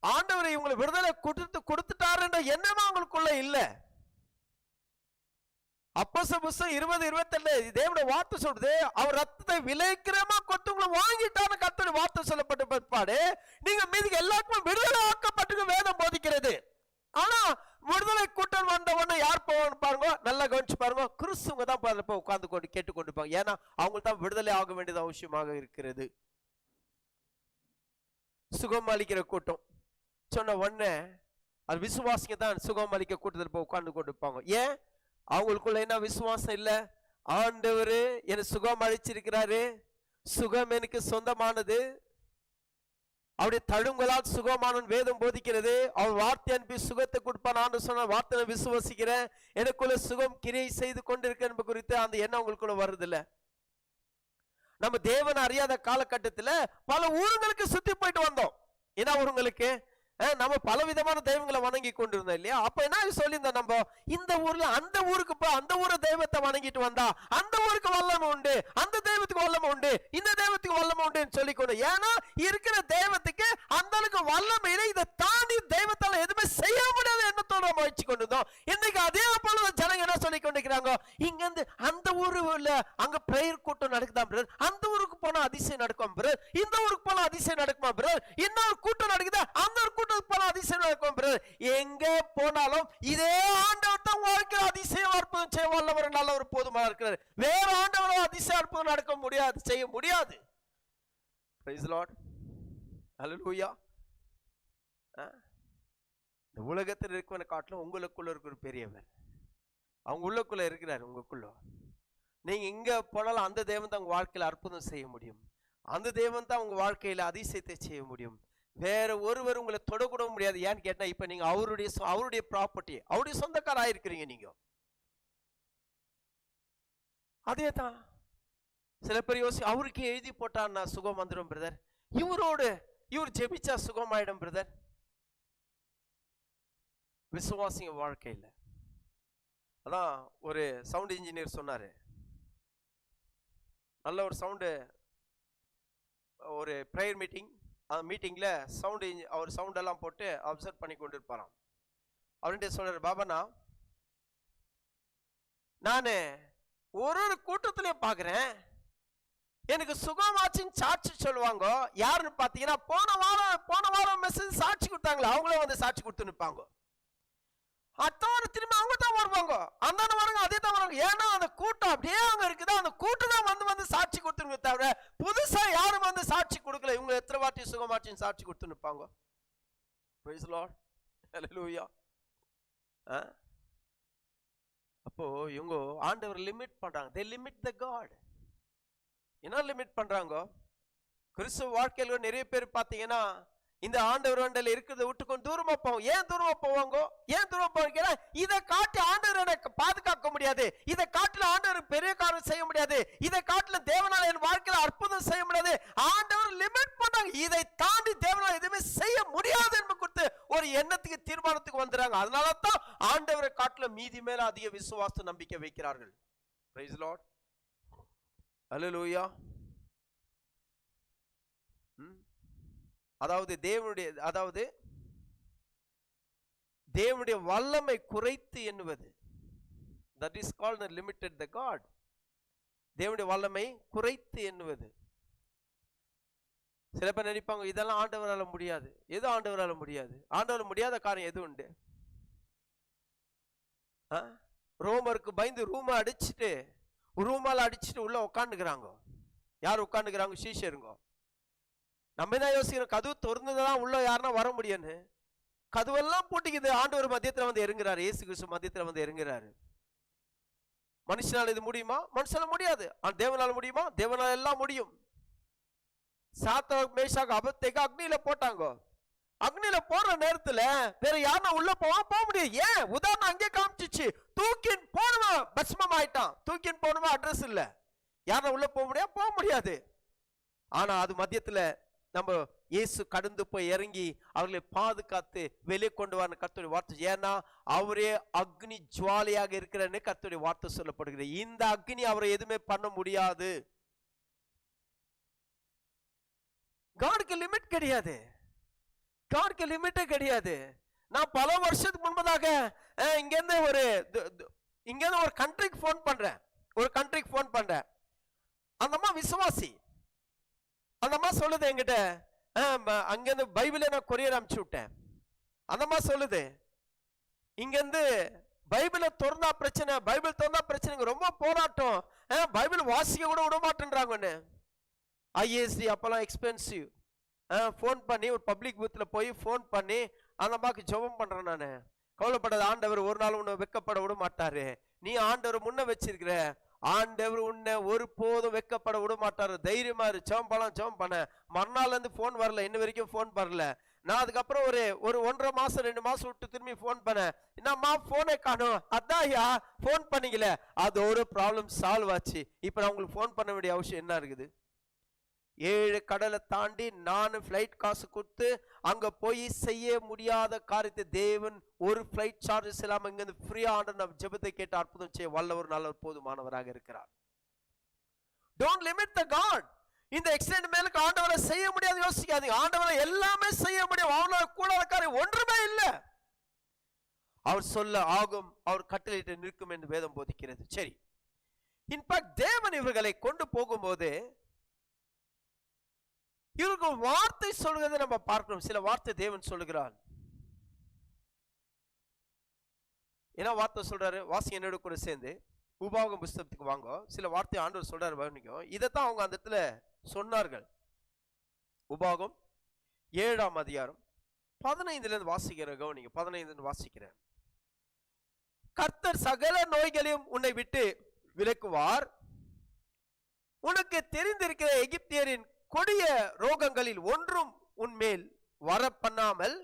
ஆண்டவர் இவங்களை விடுதலை கொடுத்துட்டாருன்ற எண்ணமா அவங்களுக்குள்ள இல்ல. அப்போஸ்தலர் புத்தகம் 20:27 தேவனுடைய வார்த்தை சொல்றது, அவர் ரத்தத்தை விலைக்கிரமா கொத்துங்களை வாங்கிட்டான்னு கர்த்தருடைய வார்த்தை சொல்லப்பட்ட பிற்பாடு நீங்க மீதி எல்லாருக்கும் விடுதலை ஆக்கப்பட்டு வேதம் போதிக்கிறது. ஆனா விடுதலை கூட்டம் வந்த உடனே யார் போவான்னு பாருங்க, நல்லா கவனிச்சு பாருங்க, கிறிஸ்துவங்க தான் உட்கார்ந்து கொண்டு கேட்டுக்கொண்டிருப்பாங்க. ஏன்னா அவங்களுக்கு தான் விடுதலை ஆக வேண்டியது அவசியமாக இருக்கிறது. சுகம் அளிக்கிற கூட்டம் சொன்ன உடனே அது விசுவாசிங்க தான் சுகம் அளிக்க கூட்டத்தில் போய் உட்கார்ந்து கொண்டிருப்பாங்க. ஏன்? அவங்களுக்குள்ள என்ன விசுவாசம் இல்ல, ஆண்டவர் எனக்கு சுகம் அளிச்சிருக்கிறாரு, சுகம் எனக்கு சொந்தமானது, அவருடைய தழுங்களால் சுகமான வேதம் போதிக்கிறது, அவர் வார்த்தை அனுப்பி சுகத்தை கொடுப்பான் ஆண்டு சொன்ன வார்த்தை விசுவாசிக்கிறேன், எனக்குள்ள சுகம் கிரியை செய்து கொண்டிருக்க என்பது குறித்து அந்த எண்ணம் அவங்களுக்குள்ள வருது இல்ல. நம்ம தேவனை அறியாத காலகட்டத்தில் பல ஊர்களுக்கு சுத்தி போயிட்டு வந்தோம். என்ன ஊர்களுக்கு? நம்ம பல விதமான தெய்வங்களை வணங்கி கொண்டிருந்தோம் இல்லையா? அப்ப என்ன சொல்லியிருந்தோம், நம்ம இந்த ஊர்ல அந்த ஊருக்கு போய் அந்த ஊரை தெய்வத்தை வணங்கிட்டு வந்தா அந்த ஊருக்கு வல்லமை உண்டு, அந்த தெய்வத்துக்கு வல்லமை உண்டு, இந்த தெய்வத்துக்கு வல்லமை உண்டு சொல்லிக்கொண்டு. ஏன்னா இருக்கிற தெய்வத்துக்கு அந்த அளவுக்கு வல்லமையில இதை தாண்டி தெய்வத்தால எதுவுமே செய்ய முடியாத எண்ணத்தோட நம்ம வச்சு கொண்டிருந்தோம். இன்னைக்கு அதே போல ஜனங்க என்ன சொல்லி கொண்டிருக்கிறாங்க, இங்க இருந்து அந்த ஊருல அங்க பிரேயர் கூட்டம் நடக்குதா பிரதர், அந்த ஊருக்கு போனா அதிசயம் நடக்கும் பிரதர், இந்த ஊருக்கு போனா அதிசயம் நடக்குமா பிரதர், இன்னொரு கூட்டம் நடக்குதா அந்த ஒரு கூட்டம் போனா அதிசயம் நடக்கும் பிரதர். எங்க போனாலும் இதே ஆண்டவர் தான் வாழ்க்கையில் அதிசயம் அற்புதம் செய்ய வல்லவர் நல்லவர் போதுமா இருக்கிறார். வேற ஆண்டவரோ அதிசயம் அற்புதம் நடக்க முடியாது, செய்ய முடியாது. Praise the Lord. Hallelujah. இந்த உலகத்தில் இருக்கிறவனை காட்டிலும் உங்களுக்குள்ள இருக்கிற பெரியவர், அவங்க உள்ளுக்குள்ள இருக்கிறார். உங்களுக்குள்ள நீங்க இங்க போனாலும் அந்த தேவன் தான் உங்க வாழ்க்கையில அற்புதம் செய்ய முடியும், அந்த தேவன் தான் உங்க வாழ்க்கையில அதிசயத்தை செய்ய முடியும். வேற ஒருவர் உங்களை தொடக்கூட முடியாது. ஏன்னு கேட்டா இப்ப நீங்க அவருடைய ப்ராப்பர்ட்டி, அவருடைய சொந்தக்கார ஆயிருக்கிறீங்க நீங்க. அதே தான் சில பேர் அவருக்கு எழுதி போட்டான்னா சுகம் வந்துடும் பிரதர், இவர் ஜெபிச்சா சுகம் ஆயிடும் பிரதர். விசுவாசிங்க வாழ்க்கையில் அதான் ஒரு சவுண்ட் இன்ஜினியர் சொன்னாரு, நல்ல ஒரு சவுண்டு, ஒரு ப்ரேயர் மீட்டிங், அந்த மீட்டிங்ல அவர் சவுண்ட் எல்லாம் போட்டு அப்சர்வ் பண்ணி கொண்டு இருப்பாராம். அவர்கிட்ட சொல்றாரு, பாபாண்ணா நான் ஒரு கூட்டத்திலையும் பார்க்குறேன் எனக்கு சுகமாச்சின்னு சாட்சி சொல்லுவாங்க. யாருன்னு பாத்தீங்கன்னா போன வாரம் மெசேஜ் சாட்சி கொடுத்தாங்களா அவங்களே வந்து சாட்சி கொடுத்து நிற்பாங்க. அடுத்த வாரம் திரும்ப அவங்க தான் வருவாங்க, அந்த வாரம் அதே தான் வருவாங்க. ஏன்னா அந்த கூட்டம் அப்படியே அங்க இருக்குதா, அந்த கூட்டம் தான் வந்து சாட்சி கொடுத்துருங்க தவிர புதுசா யாரும் வந்து சாட்சி கொடுக்கல. இவங்க எத்தனை வாட்டி சுகமாச்சின்னு சாட்சி கொடுத்து நிற்பாங்க. Praise the Lord. Hallelujah. அப்போ இவங்க ஆண்டவர் லிமிட் பண்றாங்க. they limit the God. என்ன லிமிட் பண்றாங்க? கிறிஸ்துவ வாழ்க்கையில நிறைய பேர் பாத்தீங்கன்னா இந்த ஆண்டவர் வண்டல இருக்கிறத விட்டுக்கொண்டு தூரமா போவாங்க. ஏன் தூரமா போவாங்க? ஏன் தூரமா போவாங்க? இதை காட்டி ஆண்டவரை பாதுகாக்க முடியாது, இதை காட்டில ஆண்டவர் பெரிய காரியம் செய்ய முடியாது, இதை காட்டில தேவனால என் வாழ்க்கையில அற்புதம் செய்ய முடியாது. ஆண்டவர் லிமிட் பண்ணாங்க. இதை தாண்டி தேவனால எதுவுமே செய்ய முடியாது என்று கொடுத்து ஒரு எண்ணத்துக்கு தீர்மானத்துக்கு வந்துறாங்க. அதனால தான் ஆண்டவரை காட்டில மீதி மேல அதிக விசுவாச நம்பிக்கை வைக்கிறார்கள். Praise the Lord. Hallelujah. அதாவது தேவனுடைய வல்லமை குறைத்து எண்ணுவது, that is called the limited the God. தேவனுடைய வல்லமை குறைத்து எண்ணுவது. சில பேர் நினைப்பாங்க இதெல்லாம் ஆண்டவரால முடியாது. எது ஆண்டவரால முடியாது? ஆண்டவரால முடியாத காரியம் எது உண்டு? ரோமருக்கு பயந்து ரூமால அடிச்சுட்டு உள்ள உட்காந்துக்கிறாங்க. யார் உட்காந்துக்கிறாங்க? சீஷருங்க. நம்ம தான் யோசிக்கிறோம் கதவு திறந்துதான் உள்ள யாருன்னா வர முடியும்னு. கதவெல்லாம் பூட்டிக்குது. ஆண்டவர் மத்தியத்துல வந்து இறங்குறாரு. இயேசு கிறிஸ்து மத்தியத்துல வந்து இறங்குறாரு. மனுஷனால இது முடியுமா? மனுஷனால முடியாது. தேவனால முடியுமா? தேவனால எல்லாம் முடியும். சாத்ராக் மேஷாக் அபேத்நேகோ அக்னியில போட்டாங்க. அக்னியில போற நேரத்துல வேற யாருன்னா உள்ள போக முடியாது. ஏன்? உதாரணம் அங்கே காமிச்சிச்சு. தூக்கின் போனவன் பஸ்மம் ஆயிட்டான். தூக்கின் போனவன் அட்ரஸ் இல்ல. யாருன்னா உள்ள போக முடியாது. ஆனா அது மத்தியத்துல நம்ம இயேசு கடந்து போய் இறங்கி அவர்களை பாதுகாத்து வெளியே கொண்டு வர கர்த்தருடைய வார்த்தை. ஏன்னா அவரே அக்னி ஜுவாலையாக இருக்கிறன்னு கர்த்தருடைய வார்த்தை சொல்லப்படுகிறது. இந்த அக்னி அவரை எதுவுமே பண்ண முடியாது. காட்க்கு லிமிட் கிடையாது. காட்க்கு லிமிட்டே கிடையாது. நான் பல வருஷத்துக்கு முன்பதாக இங்கேருந்து ஒரு கண்ட்ரிக்கு ஃபோன் பண்றேன். அந்த அம்மா விசுவாசி. அந்த அம்மா சொல்லுது என்கிட்ட, அங்கிருந்து பைபிளை நான் கொரியர் அனுப்பிச்சு விட்டேன். அந்த அம்மா சொல்லுது இங்கிருந்து பைபிளை திறந்தா பிரச்சனை, ரொம்ப போராட்டம், பைபிள் வாசிக்க கூட விட மாட்டேன்றாங்கன்னு. ஐஏஎஸ்டி அப்பெல்லாம் எக்ஸ்பென்சிவ். ஃபோன் பண்ணி ஒரு பப்ளிக் பூத்தில் போய் ஃபோன் பண்ணி அந்த அம்மாவுக்கு ஜெபம் பண்றேன். நான் கவலைப்படாத, ஆண்டவர் ஒரு நாள் உன்னை வெக்கப்பட விட மாட்டாரு. நீ ஆண்டவர் முன்ன வச்சிருக்கிற, ஆண்டவர் உன்னை ஒரு போதும் வெக்கப்பட விட மாட்டாரு. தைரியமா இரு, ஜெபம் பண்ண. மறுநாள்ல இருந்து போன் வரல, இன்ன வரைக்கும் போன் வரல. நான் அதுக்கப்புறம் ஒரு 1.5 மாசம் 2 மாசம் விட்டு திரும்பி போன் பண்ணேன். என்னம்மா போனே காணும்? அதான் ஐயா போன் பண்ணீங்களே, அதோட ப்ராப்ளம் சால்வ் ஆச்சு. இப்ப நான் உங்களுக்கு போன் பண்ண வேண்டிய அவசியம் என்ன இருக்குது? 7 கடலை தாண்டி நான் ஃபிளைட் காசு கொடுத்து அங்க போய் செய்ய முடியாத காரியத்தை தேவன் ஒரு ஃபிளைட் சார்ஜஸ் இல்லாம இங்க ஃப்ரீயா ஆண்டவர் நம்ம ஜெபத்தை கேட்டு அற்புதம் செய்ய வல்லவர், நல்லவர், போதுமானவராக இருக்கிறார். Don't limit the god. இந்த எக்ஸ்டெண்ட் மேலுக்கு ஆண்டவரை செய்ய முடியாது யோசிக்காதீங்க. ஆண்டவரை எல்லாமே செய்ய முடியும். அவனால கூடாத காரியம் ஒன்றுமே இல்லை. அவர் சொல்ல ஆகும், அவர் கட்டளையிட்டு நிற்கும் என்று வேதம் போதிக்கிறது. சரி, இன்ஃபேக்ட் தேவன் இவர்களை கொண்டு போகும்போது இவருக்கு வார்த்தை சொல்கிறதை நம்ம பார்க்கணும். சில வார்த்தை தேவன் சொல்லுகிறார். என்ன வார்த்தை சொல்றாரு? வாசி என்னோட கூட சேர்ந்து உபாகம புஸ்தகத்துக்கு வாங்க. சில வார்த்தை ஆண்டவர் சொல்றாரு கவனிக்கும். இதைத்தான் அவங்க அந்த இடத்துல சொன்னார்கள். உபாகம் 7ஆம் அதிகாரம் 15 வாசிக்கிற கவனிங்க. 15 வாசிக்கிறேன். கர்த்தர் சகல நோய்களையும் உன்னை விட்டு விலக்குவார். உனக்கு தெரிந்திருக்கிற எகிப்தியரின் கொடிய ரோகங்களில் ஒன்றும் உன்மேல் வர பண்ணாமல்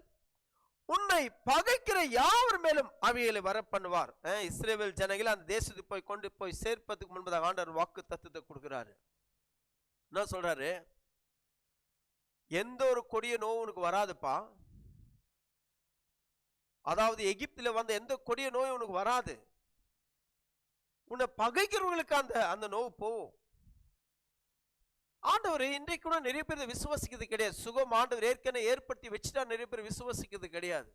உன்னை பகைக்கிற யாவர் மேலும் அவைகளை வர பண்ணுவார். இஸ்ரவேல் ஜனங்களை அந்த தேசத்துக்கு போய் கொண்டு போய் சேர்ப்பதுக்கு முன்பதாக ஆண்டவர் வாக்கு தத்துவத்தை கொடுக்கிறாரு. என்ன சொல்றாரு? எந்த ஒரு கொடிய நோய் உனக்கு வராதுப்பா. அதாவது எகிப்தில வந்த எந்த கொடிய நோய் உனக்கு வராது. உன்னை பகைக்கிறவங்களுக்கு அந்த நோய் போகும். ஆண்டவர் இன்றைக்கு கூட நிறைய பேர் விசுவாசிக்கிறது கிடையாது. சுகம் ஆண்டவர் ஏற்கனவே ஏற்படுத்தி வச்சுட்டா நிறைய பேர் விசுவாசிக்கிறது கிடையாது.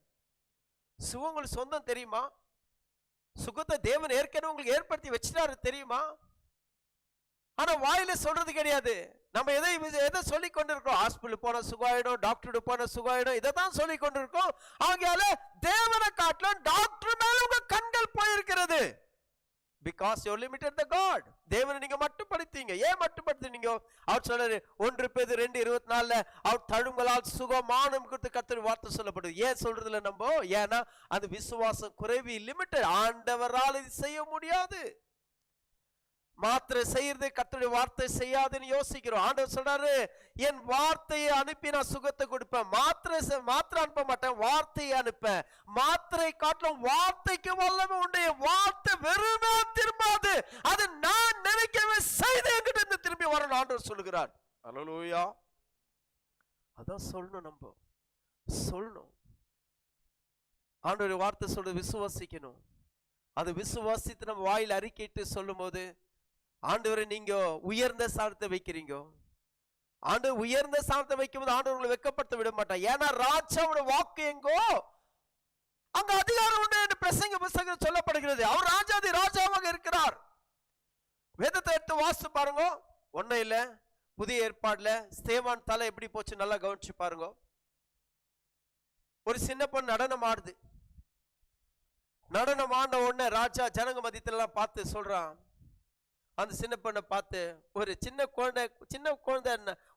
சுகம் உங்களுக்கு சொந்தம் தெரியுமா? சுகத்தை தேவன் ஏற்கனவே உங்களுக்கு ஏற்படுத்தி வச்சுட்டாரு தெரியுமா? ஆனா வாயில சொல்றது கிடையாது. நம்ம எதை சொல்லி கொண்டிருக்கோம்? ஹாஸ்பிட்டல் போன சுகாயிடும், டாக்டர் போன சுகாயிடும், இதை தான் சொல்லி கொண்டிருக்கோம். ஆகையால தேவனை காட்டிலும் டாக்டர் மேல உங்க கண்கள் போயிருக்கிறது. Because you limited the God. தேவனை நீங்க மட்டுப்படுத்தீங்க. ஏன் மட்டுப்படுத்தீங்க? அவர் சொல்றாரு 1 பேதுரு 2:24 அவர் தழும்புகளால் சுகமானம் கொடுத்து கர்த்தர் வார்த்தை சொல்லப்படுது. ஏன் சொல்றதுல நம்ம? ஏன்னா அந்த விசுவாசம் குறைவி, லிமிட்டட். ஆண்டவரால் இது செய்ய முடியாது. மாத்திரை செய்யறது கர்த்தருடைய வார்த்தை செய்யாதுன்னு யோசிக்கிறோம். ஆண்டவர் சொல்றாரு, என் வார்த்தையை அனுப்பி நான் சுகத்தை கொடுப்பேன். மாத்திரை அனுப்ப மாட்டேன், வார்த்தையை அனுப்பேன். மாத்திரை காட்டிலும் வார்த்தைக்கு வல்லமை உண்டு. வார்த்தை வெறுமே திரும்பாது, அது நான் நினைக்கவே செய்து என்கிட்ட இருந்து திரும்பி வரணும் ஆண்டவர் சொல்லுகிறார். அல்லேலூயா. அதான் சொல்லணும், நம்ம சொல்லணும். ஆண்டவர் வார்த்தை சொல்றது விசுவாசிக்கணும். அது விசுவாசித்து நம்ம வாயில் அறிக்கையிட்டு சொல்லும் போது, ஆண்டவரை நீங்க உயர்ந்த ஸ்தானத்தை வைக்கிறீங்க. ஆண்டவர் உயர்ந்த ஸ்தானத்தை வைக்கும் போது ஆண்டவர் உங்களை வெட்கப்படுத்த விட மாட்டார். ஏன்னா ராஜாவோட வாக்கு எங்கோ அங்க அதிகாரம் உண்டு என்று பிரசங்க புத்தகத்தில் சொல்லப்படுகிறது. அவர் ராஜாதி ராஜாவாக இருக்கிறார். வேதத்தை எடுத்து வாசித்து பாருங்க. ஒன்னும் இல்ல, புதிய ஏற்பாடுல ஸ்தேவான் தலை எப்படி போச்சு நல்லா கவனிச்சு பாருங்க. ஒரு சின்ன பொண்ணு நடனம் ஆடுது. நடனம் ஆடின உடனே ராஜா ஜனங்க மத்தியத்துல எல்லாம் பார்த்து சொல்றான், அந்த சின்ன பொண்ணை பார்த்து, ஒரு சின்ன குழந்தை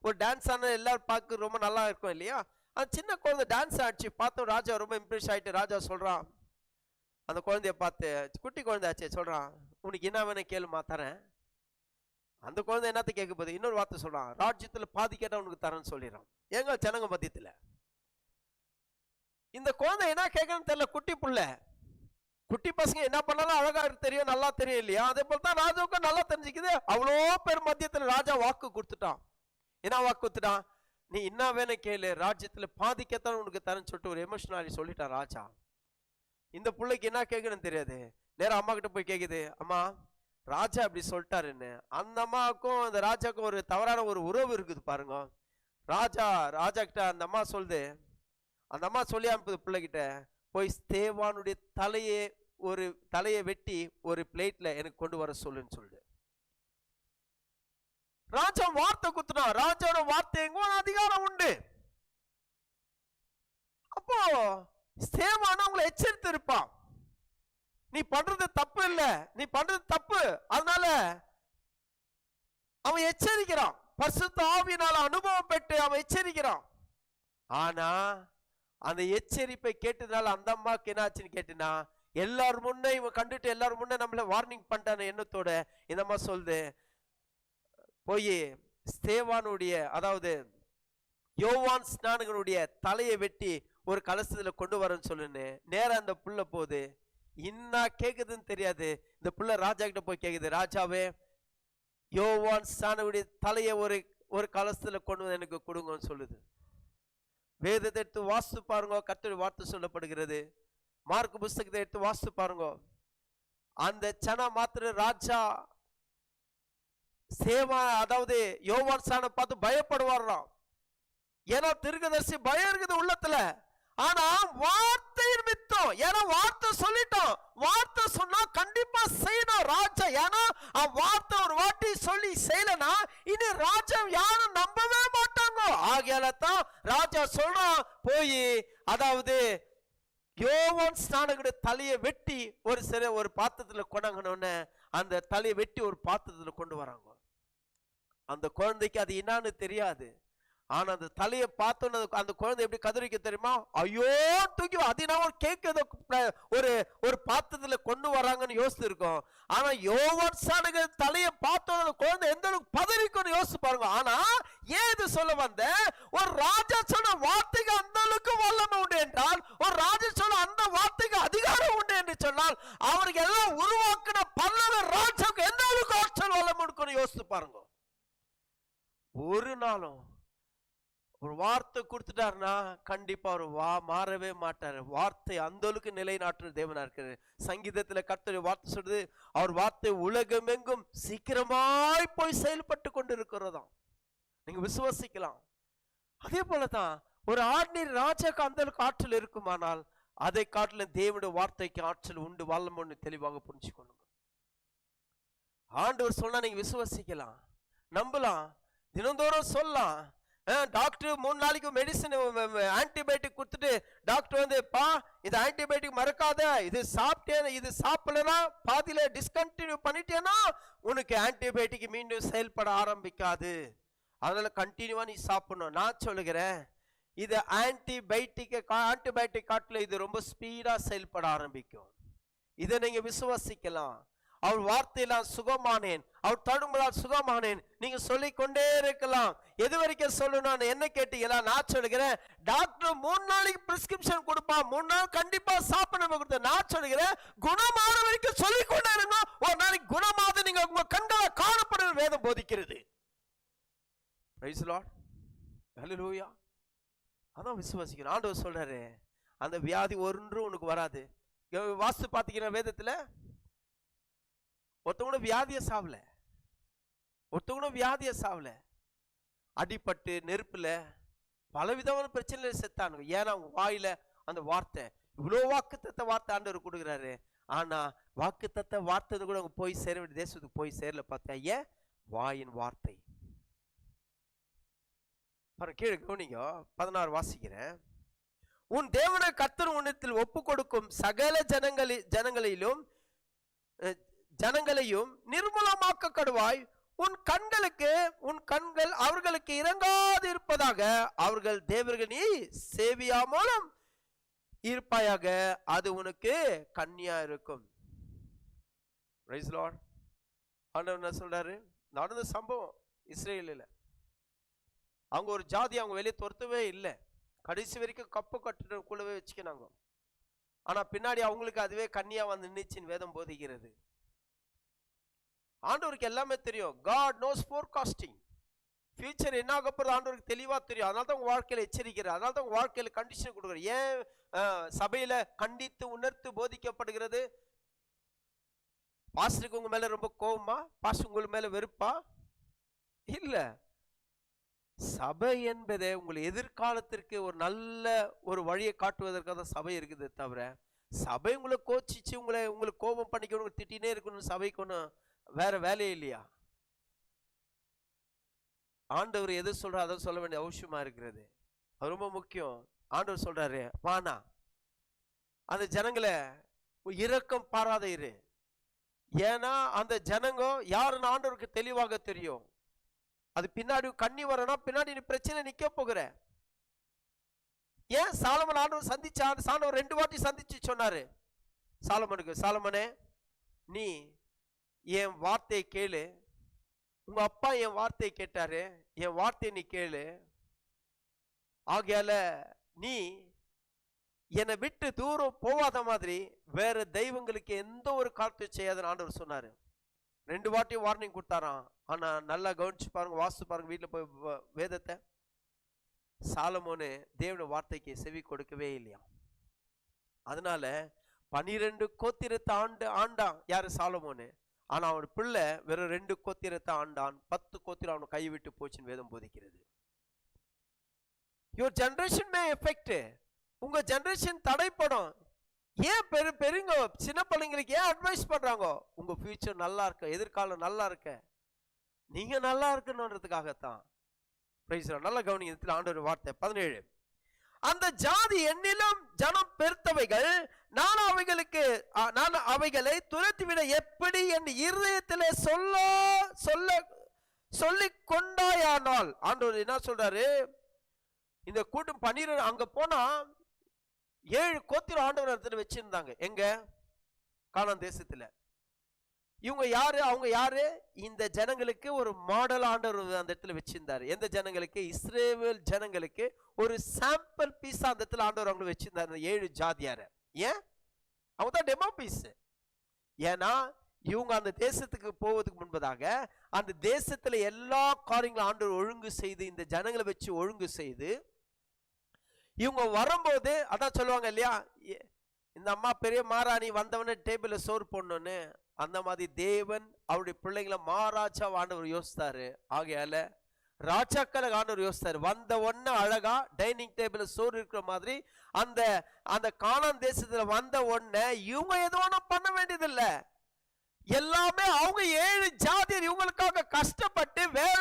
ஒரு டான்ஸ் ஆன எல்லாரும் பார்க்க ரொம்ப நல்லா இருக்கும் இல்லையா? அந்த சின்ன குழந்தை டான்ஸ் ஆச்சு பார்த்தோம். ராஜா ரொம்ப இம்ப்ரெஸ் ஆயிட்டு ராஜா சொல்றான் அந்த குழந்தைய பார்த்து, குட்டி குழந்தை ஆச்சு, சொல்றான், உனக்கு என்ன வேணும் கேளுமா தரேன். அந்த குழந்தை என்னத்த கேட்க போகுது? இன்னொரு வார்த்தை சொல்றான், ராஜ்யத்துல பாதி கேட்டா உனக்கு தரேன்னு சொல்லிடுறான். எங்க ஜனங்க மத்தியத்துல இந்த குழந்தை என்ன கேட்கணும்னு தெரியல. குட்டி புள்ள, குட்டி பசங்க என்ன பண்ணாலும் அழகா தெரியும், நல்லா தெரியும் இல்லையா? அதே போல தான் ராஜாவுக்கும் நல்லா தெரிஞ்சுக்குது. அவ்வளோ பேர் மத்தியத்துல ராஜா வாக்கு கொடுத்துட்டான். என்ன வாக்கு கொடுத்துட்டான்? நீ என்ன வேணும் கேளு, ராஜ்யத்துல பாதிக்கத்தான் உனக்கு தரேன்னு சொல்லிட்டு ஒரு எமோஷனலி சொல்லிட்டான் ராஜா. இந்த பிள்ளைக்கு என்ன கேட்கணும்னு தெரியாது. நேரம் அம்மா கிட்ட போய் கேக்குது, அம்மா ராஜா அப்படி சொல்லிட்டாருன்னு. அந்த அம்மாவுக்கும் அந்த ராஜாவுக்கும் ஒரு தவறான ஒரு உறவு இருக்குது பாருங்க. ராஜா கிட்ட அந்த அம்மா சொல்லுது, அந்த அம்மா சொல்லி அனுப்புது பிள்ளைகிட்ட, போய் ஸ்தேவானுடைய தலையை வெட்டி ஒரு பிளேட்ல எனக்கு கொண்டு வர சொல்லுன்னு சொல்லுது. ராஜா வார்த்தை குத்துனா, ராஜாவோட வார்த்தை எங்கோ அதிகாரம் உண்டு. அப்போ ஸ்தேவான் அவங்களை எச்சரித்து இருப்பான், நீ பண்றது தப்பு இல்ல, நீ பண்றது தப்பு. அதனால அவன் எச்சரிக்கிறான். பரிசுத்த ஆவியினால அனுபவம் பெற்று அவன் எச்சரிக்கிறான். ஆனா அந்த எச்சரிப்பை கேட்டதால அந்த அம்மாக்கு என்னாச்சுன்னு கேட்டினா, எல்லாரும் முன்னே இவன் கண்டுட்டு எல்லாரும் முன்னே நம்மள வார்னிங் பண்ணிட்டான எண்ணத்தோட இந்த அம்மா சொல்லுது, போய் ஸ்தேவானுடைய அதாவது யோவான் ஸ்நானகனுடைய தலையை வெட்டி ஒரு கலசத்துல கொண்டு வரேன்னு சொல்லுன்னு நேரம் அந்த புள்ள போகுது. என்ன கேக்குதுன்னு தெரியாது. இந்த புள்ள ராஜா கிட்ட போய் கேக்குது, ராஜாவே யோவான் ஸ்நானகனுடைய தலையை ஒரு கலசத்துல கொண்டு வந்து எனக்கு கொடுங்கன்னு சொல்லுது. வேதத்தை எடுத்து வாசித்து பாருங்க, கர்த்தருடைய வார்த்தை சொல்லப்படுகிறது. மார்க் புஸ்தகத்தை எடுத்து வாசித்து பாருங்க. அந்த சனா மாத்திர ராஜா சேவா அதாவது யோவான் ஸ்நானனை பார்த்து பயப்படுவாராம். ஏன்னா தீர்க்கதரிசி பயம் இருக்குது உள்ளத்துல. ஆனா வார்த்தை நிமித்தம், ஏன்னா வார்த்தை சொல்லிட்டோம், வார்த்தை சொன்னா கண்டிப்பா செய்யணும் ராஜா. ஏன்னா வார்த்தை ஒரு வாட்டி சொல்லி செய்யலனா இனி ராஜா யாரும் நம்பவே மாட்டாங்க. ஆகையால தான் ராஜா சொல்றான், போய் அதாவது யோவான் ஸ்நானகனுடைய தலையை வெட்டி ஒரு பாத்திரத்துல கொண்டாங்கன்னு அந்த தலையை வெட்டி ஒரு பாத்திரத்துல கொண்டு வராங்க. அந்த குழந்தைக்கு அது என்னன்னு தெரியாது. ஆனா அந்த தலையை பார்த்தோன்னு அந்த குழந்தை எப்படி கதறிக்க தெரியுமா? ஐயோ தூக்கி அதினாவும் கேட்க ஒரு பாத்திரத்துல கொண்டு வராங்கன்னு யோசித்து இருக்கோம். ஆனா யோவான் ஸ்நானகன் தலையை பார்த்தோன்னு அந்த குழந்தை எந்த அளவுக்கு பதறிக்கும்னு யோசிச்சு பாருங்க. ஆனா ஏது சொல்ல வந்த, ஒரு ராஜா சொன்ன வார்த்தைக்கு அந்த அளவுக்கு வல்லமை உண்டு என்றால், ஒரு ராஜா சொன்ன அந்த வார்த்தைக்கு அதிகாரம் உண்டு என்று சொன்னால், அவருக்கு எல்லாம் உருவாக்கின பல்லவ ராஜாவுக்கு எந்த அளவுக்கு ஆற்றல் வல்லமை இருக்குன்னு யோசித்து பாருங்க. ஒரு நாளும் ஒரு வார்த்தை கொடுத்துட்டாருன்னா கண்டிப்பா அவர் மாறவே மாட்டாரு. வார்த்தை அந்த அளவுக்கு நிலைநாட்டுற தேவனா இருக்கிறது. சங்கீதத்துல கர்த்தருடைய வார்த்தை சொல்றது, அவர் வார்த்தை உலகமெங்கும் சீக்கிரமாய் போய் செயல்பட்டு கொண்டு இருக்கிறதாம். நீங்க விசுவாசிக்கலாம். அதே போலதான் ஒரு ஆர்டினரி ராஜாக்கு அந்த அளவுக்கு ஆற்றல் இருக்குமானால், அதை காட்டில தேவனுடைய வார்த்தைக்கு ஆற்றல் உண்டு, வல்லமை தெளிவாக புரிஞ்சுக்கொள்ளுங்க. ஆண்டவர் சொன்னா நீங்க விசுவாசிக்கலாம். நம்பலாம், தினந்தோறும் சொல்லலாம். டாக்டர் 3 நாளைக்கு மெடிசன் ஆன்டிபயோட்டிக் கொடுத்துட்டு டாக்டர் வந்து, பா இது ஆன்டிபயோட்டிக் மறக்காத, இது சாப்பிட்டே, இது சாப்பிடலனா பாதியில டிஸ்கண்டினியூ பண்ணிட்டேன்னா உனக்கு ஆன்டிபயோட்டிக் மீண்டும் செயல்பட ஆரம்பிக்காது, அதனால கண்டினியூவா நீ சாப்பிடணும். நான் சொல்லுகிறேன், இது ஆன்டிபயோட்டிக் காட்டில இது ரொம்ப ஸ்பீடா செயல்பட ஆரம்பிக்கும். இதை நீங்க விசுவாசிக்கலாம். அவர் வார்த்தையிலாம் சுகமானேன், அவர் தழும்பலால் சுகமானேன், நீங்க சொல்லிக்கொண்டே இருக்கலாம். எது வரைக்கும் சொல்லணும்? என்ன கேட்டீங்களா? நான் சொல்லுகிறேன், டாக்டர் 3 நாளைக்கு பிரிஸ்கிரிப்ஷன் கொடுப்பான், 3 நாள் கண்டிப்பா சாப்பிடணும் கொடுத்த. நான் சொல்லுகிறேன், குணமான வரைக்கும் சொல்லிக்கொண்டே இருங்க. ஒரு நாளைக்கு குணமாக நீங்க உங்க கண்களை காணப்படுற வேதம் போதிக்கிறது. பிரைஸ் தி லார்ட், ஹல்லேலூயா. அதான் விசுவாசிக்கணும். ஆண்டவர் சொல்றாரு, அந்த வியாதி ஒன்றும் உனக்கு வராது. வாஸ்து பாத்தீங்கன்னா வேதத்துல ஒருத்தவங்களும் வியாதிய சாவல, அடிப்பட்டு நெருப்புல பலவிதமான பிரச்சனையில செத்தானுங்க. ஏன்னா அவங்க வாயில அந்த வார்த்தை, இவ்வளவு வாக்குத்தத்த வார்த்தை ஆண்டவர் கொடுக்குறாரு, ஆனா வாக்குத்தத்த வார்த்தை கூட அவங்க போய் சேர வேண்டிய தேசத்துக்கு போய் சேரல. பார்த்தா ஏன்? வாயின் வார்த்தை. கீழே கவனிங்க, 16 வாசிக்கிறேன். உன் தேவனை கர்த்தர் உன்னிடத்தில் ஒப்பு கொடுக்கும் சகல ஜனங்களையும் நிர்மூலமாக்க கடுவாய். உன் கண்கள் அவர்களுக்கு இறங்காது இருப்பதாக, அவர்கள் தேவர்கள் நீ சேவியாமலும் இருப்பாயாக, அது உனக்கு கன்னியா இருக்கும். Praise the Lord. ஆண்டவர் என்ன சொல்றாரு? நடந்த சம்பவம் இஸ்ரேலில். அவங்க ஒரு ஜாதி, அவங்க வெளியே துரத்தவே இல்லை, கடைசி வரைக்கும் கப்பு கட்டுக்குள்ளவே வச்சுக்கினாங்க. ஆனா பின்னாடி அவங்களுக்கு அதுவே கன்னியா வந்து நின்னுச்சின்னு வேதம் போதிக்கிறது. ஆண்டவருக்கு எல்லாமே தெரியும். God knows forecasting. ஃபியூச்சர் என்ன ஆக போறது ஆண்டவருக்கு தெளிவா தெரியும். அதனால தான் உங்க வாழ்க்கையில எச்சரிக்கிறார், அதனால தான் உங்க வாழ்க்கையில கண்டிஷன் கொடுக்குறார். ஏன் சபையில கண்டித்து உணர்த்து போதிக்கப்படுகிறது? பாஸ்டருக்கு உங்க மேல ரொம்ப கோவமா? பாஸ்டர் உங்களுக்கு மேல வெறுப்பா? இல்ல, சபை என்பதே உங்களை எதிர்காலத்திற்கு ஒரு நல்ல ஒரு வழியை காட்டுவதற்காக தான் சபை இருக்குது. தவிர சபை உங்களை கோச்சிச்சு உங்களுக்கு கோபம் பண்ணிக்கணும், திட்டினே இருக்கணும், சபைக்கு ஒன்றும் வேற வேலையே இல்லையா? ஆண்டவர் எது சொல்ற அதை சொல்ல வேண்டிய அவசியமா இருக்கிறது. அது ரொம்ப முக்கியம். ஆண்டவர் சொல்றாரு, வானா அந்த ஜனங்களை இரக்கம் பாராத இரு. ஏன்னா அந்த ஜனங்க யாருன்னு ஆண்டவருக்கு தெளிவாக தெரியும். அது பின்னாடி கண்ணி வரணும், பின்னாடி நீ பிரச்சனை நிக்க போகிற. ஏன் சாலமன் ஆண்டவர் சாலமன் 2 வாட்டி சந்திச்சு சொன்னாரு சாலமனுக்கு, சாலமனே நீ என் வார்த்தையை கேளு, உங்க அப்பா என் வார்த்தையை கேட்டாரு, என் வார்த்தையை நீ கேளு, ஆகையால நீ என்னை விட்டு தூரம் போவாத மாதிரி வேற தெய்வங்களுக்கு எந்த ஒரு காரியத்தை செய்யாதுன்னு ஆண்டவர் சொன்னாரு. 2 வாட்டியும் வார்னிங் கொடுத்தாராம். ஆனா நல்லா கவனிச்சு பாருங்க, வாஸ்து பாருங்க, வீட்டுல போய் வேதத்தை. சாலமோனு தேவனுடைய வார்த்தைக்கு செவி கொடுக்கவே இல்லையா. அதனால 12 கோத்திரத்தை ஆண்டான் யாரு? சாலமோனு. ஆனா அவன் பிள்ளை வெறும் 2 கோத்திரத்தை ஆண்டான். 10 கோத்திரம் அவனை கை விட்டு போச்சுன்னு வேதம் போதிக்கிறது. யுவர் ஜெனரேஷன் மே எஃபெக்ட், உங்க ஜெனரேஷன் தடைப்படும். ஏன் பெருங்க சின்ன பிள்ளைங்களுக்கு ஏன் அட்வைஸ் பண்றாங்க? உங்க ஃபியூச்சர் நல்லா இருக்க, எதிர்காலம் நல்லா இருக்க, நீங்க நல்லா இருக்கணும்ன்றதுக்காகத்தான். நல்ல கவனிங்க, ஆண்டவர் வார்த்தை 17. அந்த ஜாதி என்னிலும் ஜனம் பெருத்தவைகள், நான் அவைகளை துரத்திவிட எப்படி என் இருதயத்திலே சொல்லிக் கொண்டாயானால். ஆண்டவர் என்ன சொல்றாரு? இந்த கூட்டம் 12 அங்க போனா 7 கோத்திரம் ஆண்டவர் இடத்துல வச்சிருந்தாங்க. எங்க? கானான் தேசத்துல. இவங்க யாரு? அவங்க யாரு? இந்த ஜனங்களுக்கு ஒரு மாடல் ஆண்டவர் அந்த இடத்துல வச்சிருந்தாரு. எந்த ஜனங்களுக்கு? இஸ்ரவேல் ஜனங்களுக்கு ஒரு சாம்பிள் பீஸ் அந்த இடத்துல ஆண்டவர் அவங்க வச்சிருந்தாரு. 7 ஜாதியார. ஏன்? அவங்க தான் டெமோ பீஸ். ஏன்னா இவங்க அந்த தேசத்துக்கு போவதுக்கு முன்பதாக அந்த தேசத்துல எல்லா காரியங்களும் ஆண்டவர் ஒழுங்கு செய்து, இந்த ஜனங்களை வச்சு ஒழுங்கு செய்து, இவங்க வரும்போது அதான் சொல்லுவாங்க இல்லையா, இந்த அம்மா பெரிய மாராணி வந்தவனே டேபிள்ல சோறு போடணும்னு. அந்த மாதிரி தேவன் அவருடைய பிள்ளைங்களை மகாராஜா ஆண்டவர் யோசித்தாரு. ஆகையால ராஜாக்களை ஆண்டவர் யோசித்தாரு. வந்த உடனே அழகா டைனிங் டேபிள் சோறு இருக்கிற மாதிரி அந்த கானான் தேசத்துல வந்த உடனே இவங்க எதுவும் பண்ண வேண்டியது இல்லை. எல்லாமே அவங்க 7 ஜாதியர் இவங்களுக்காக கஷ்டப்பட்டு வேற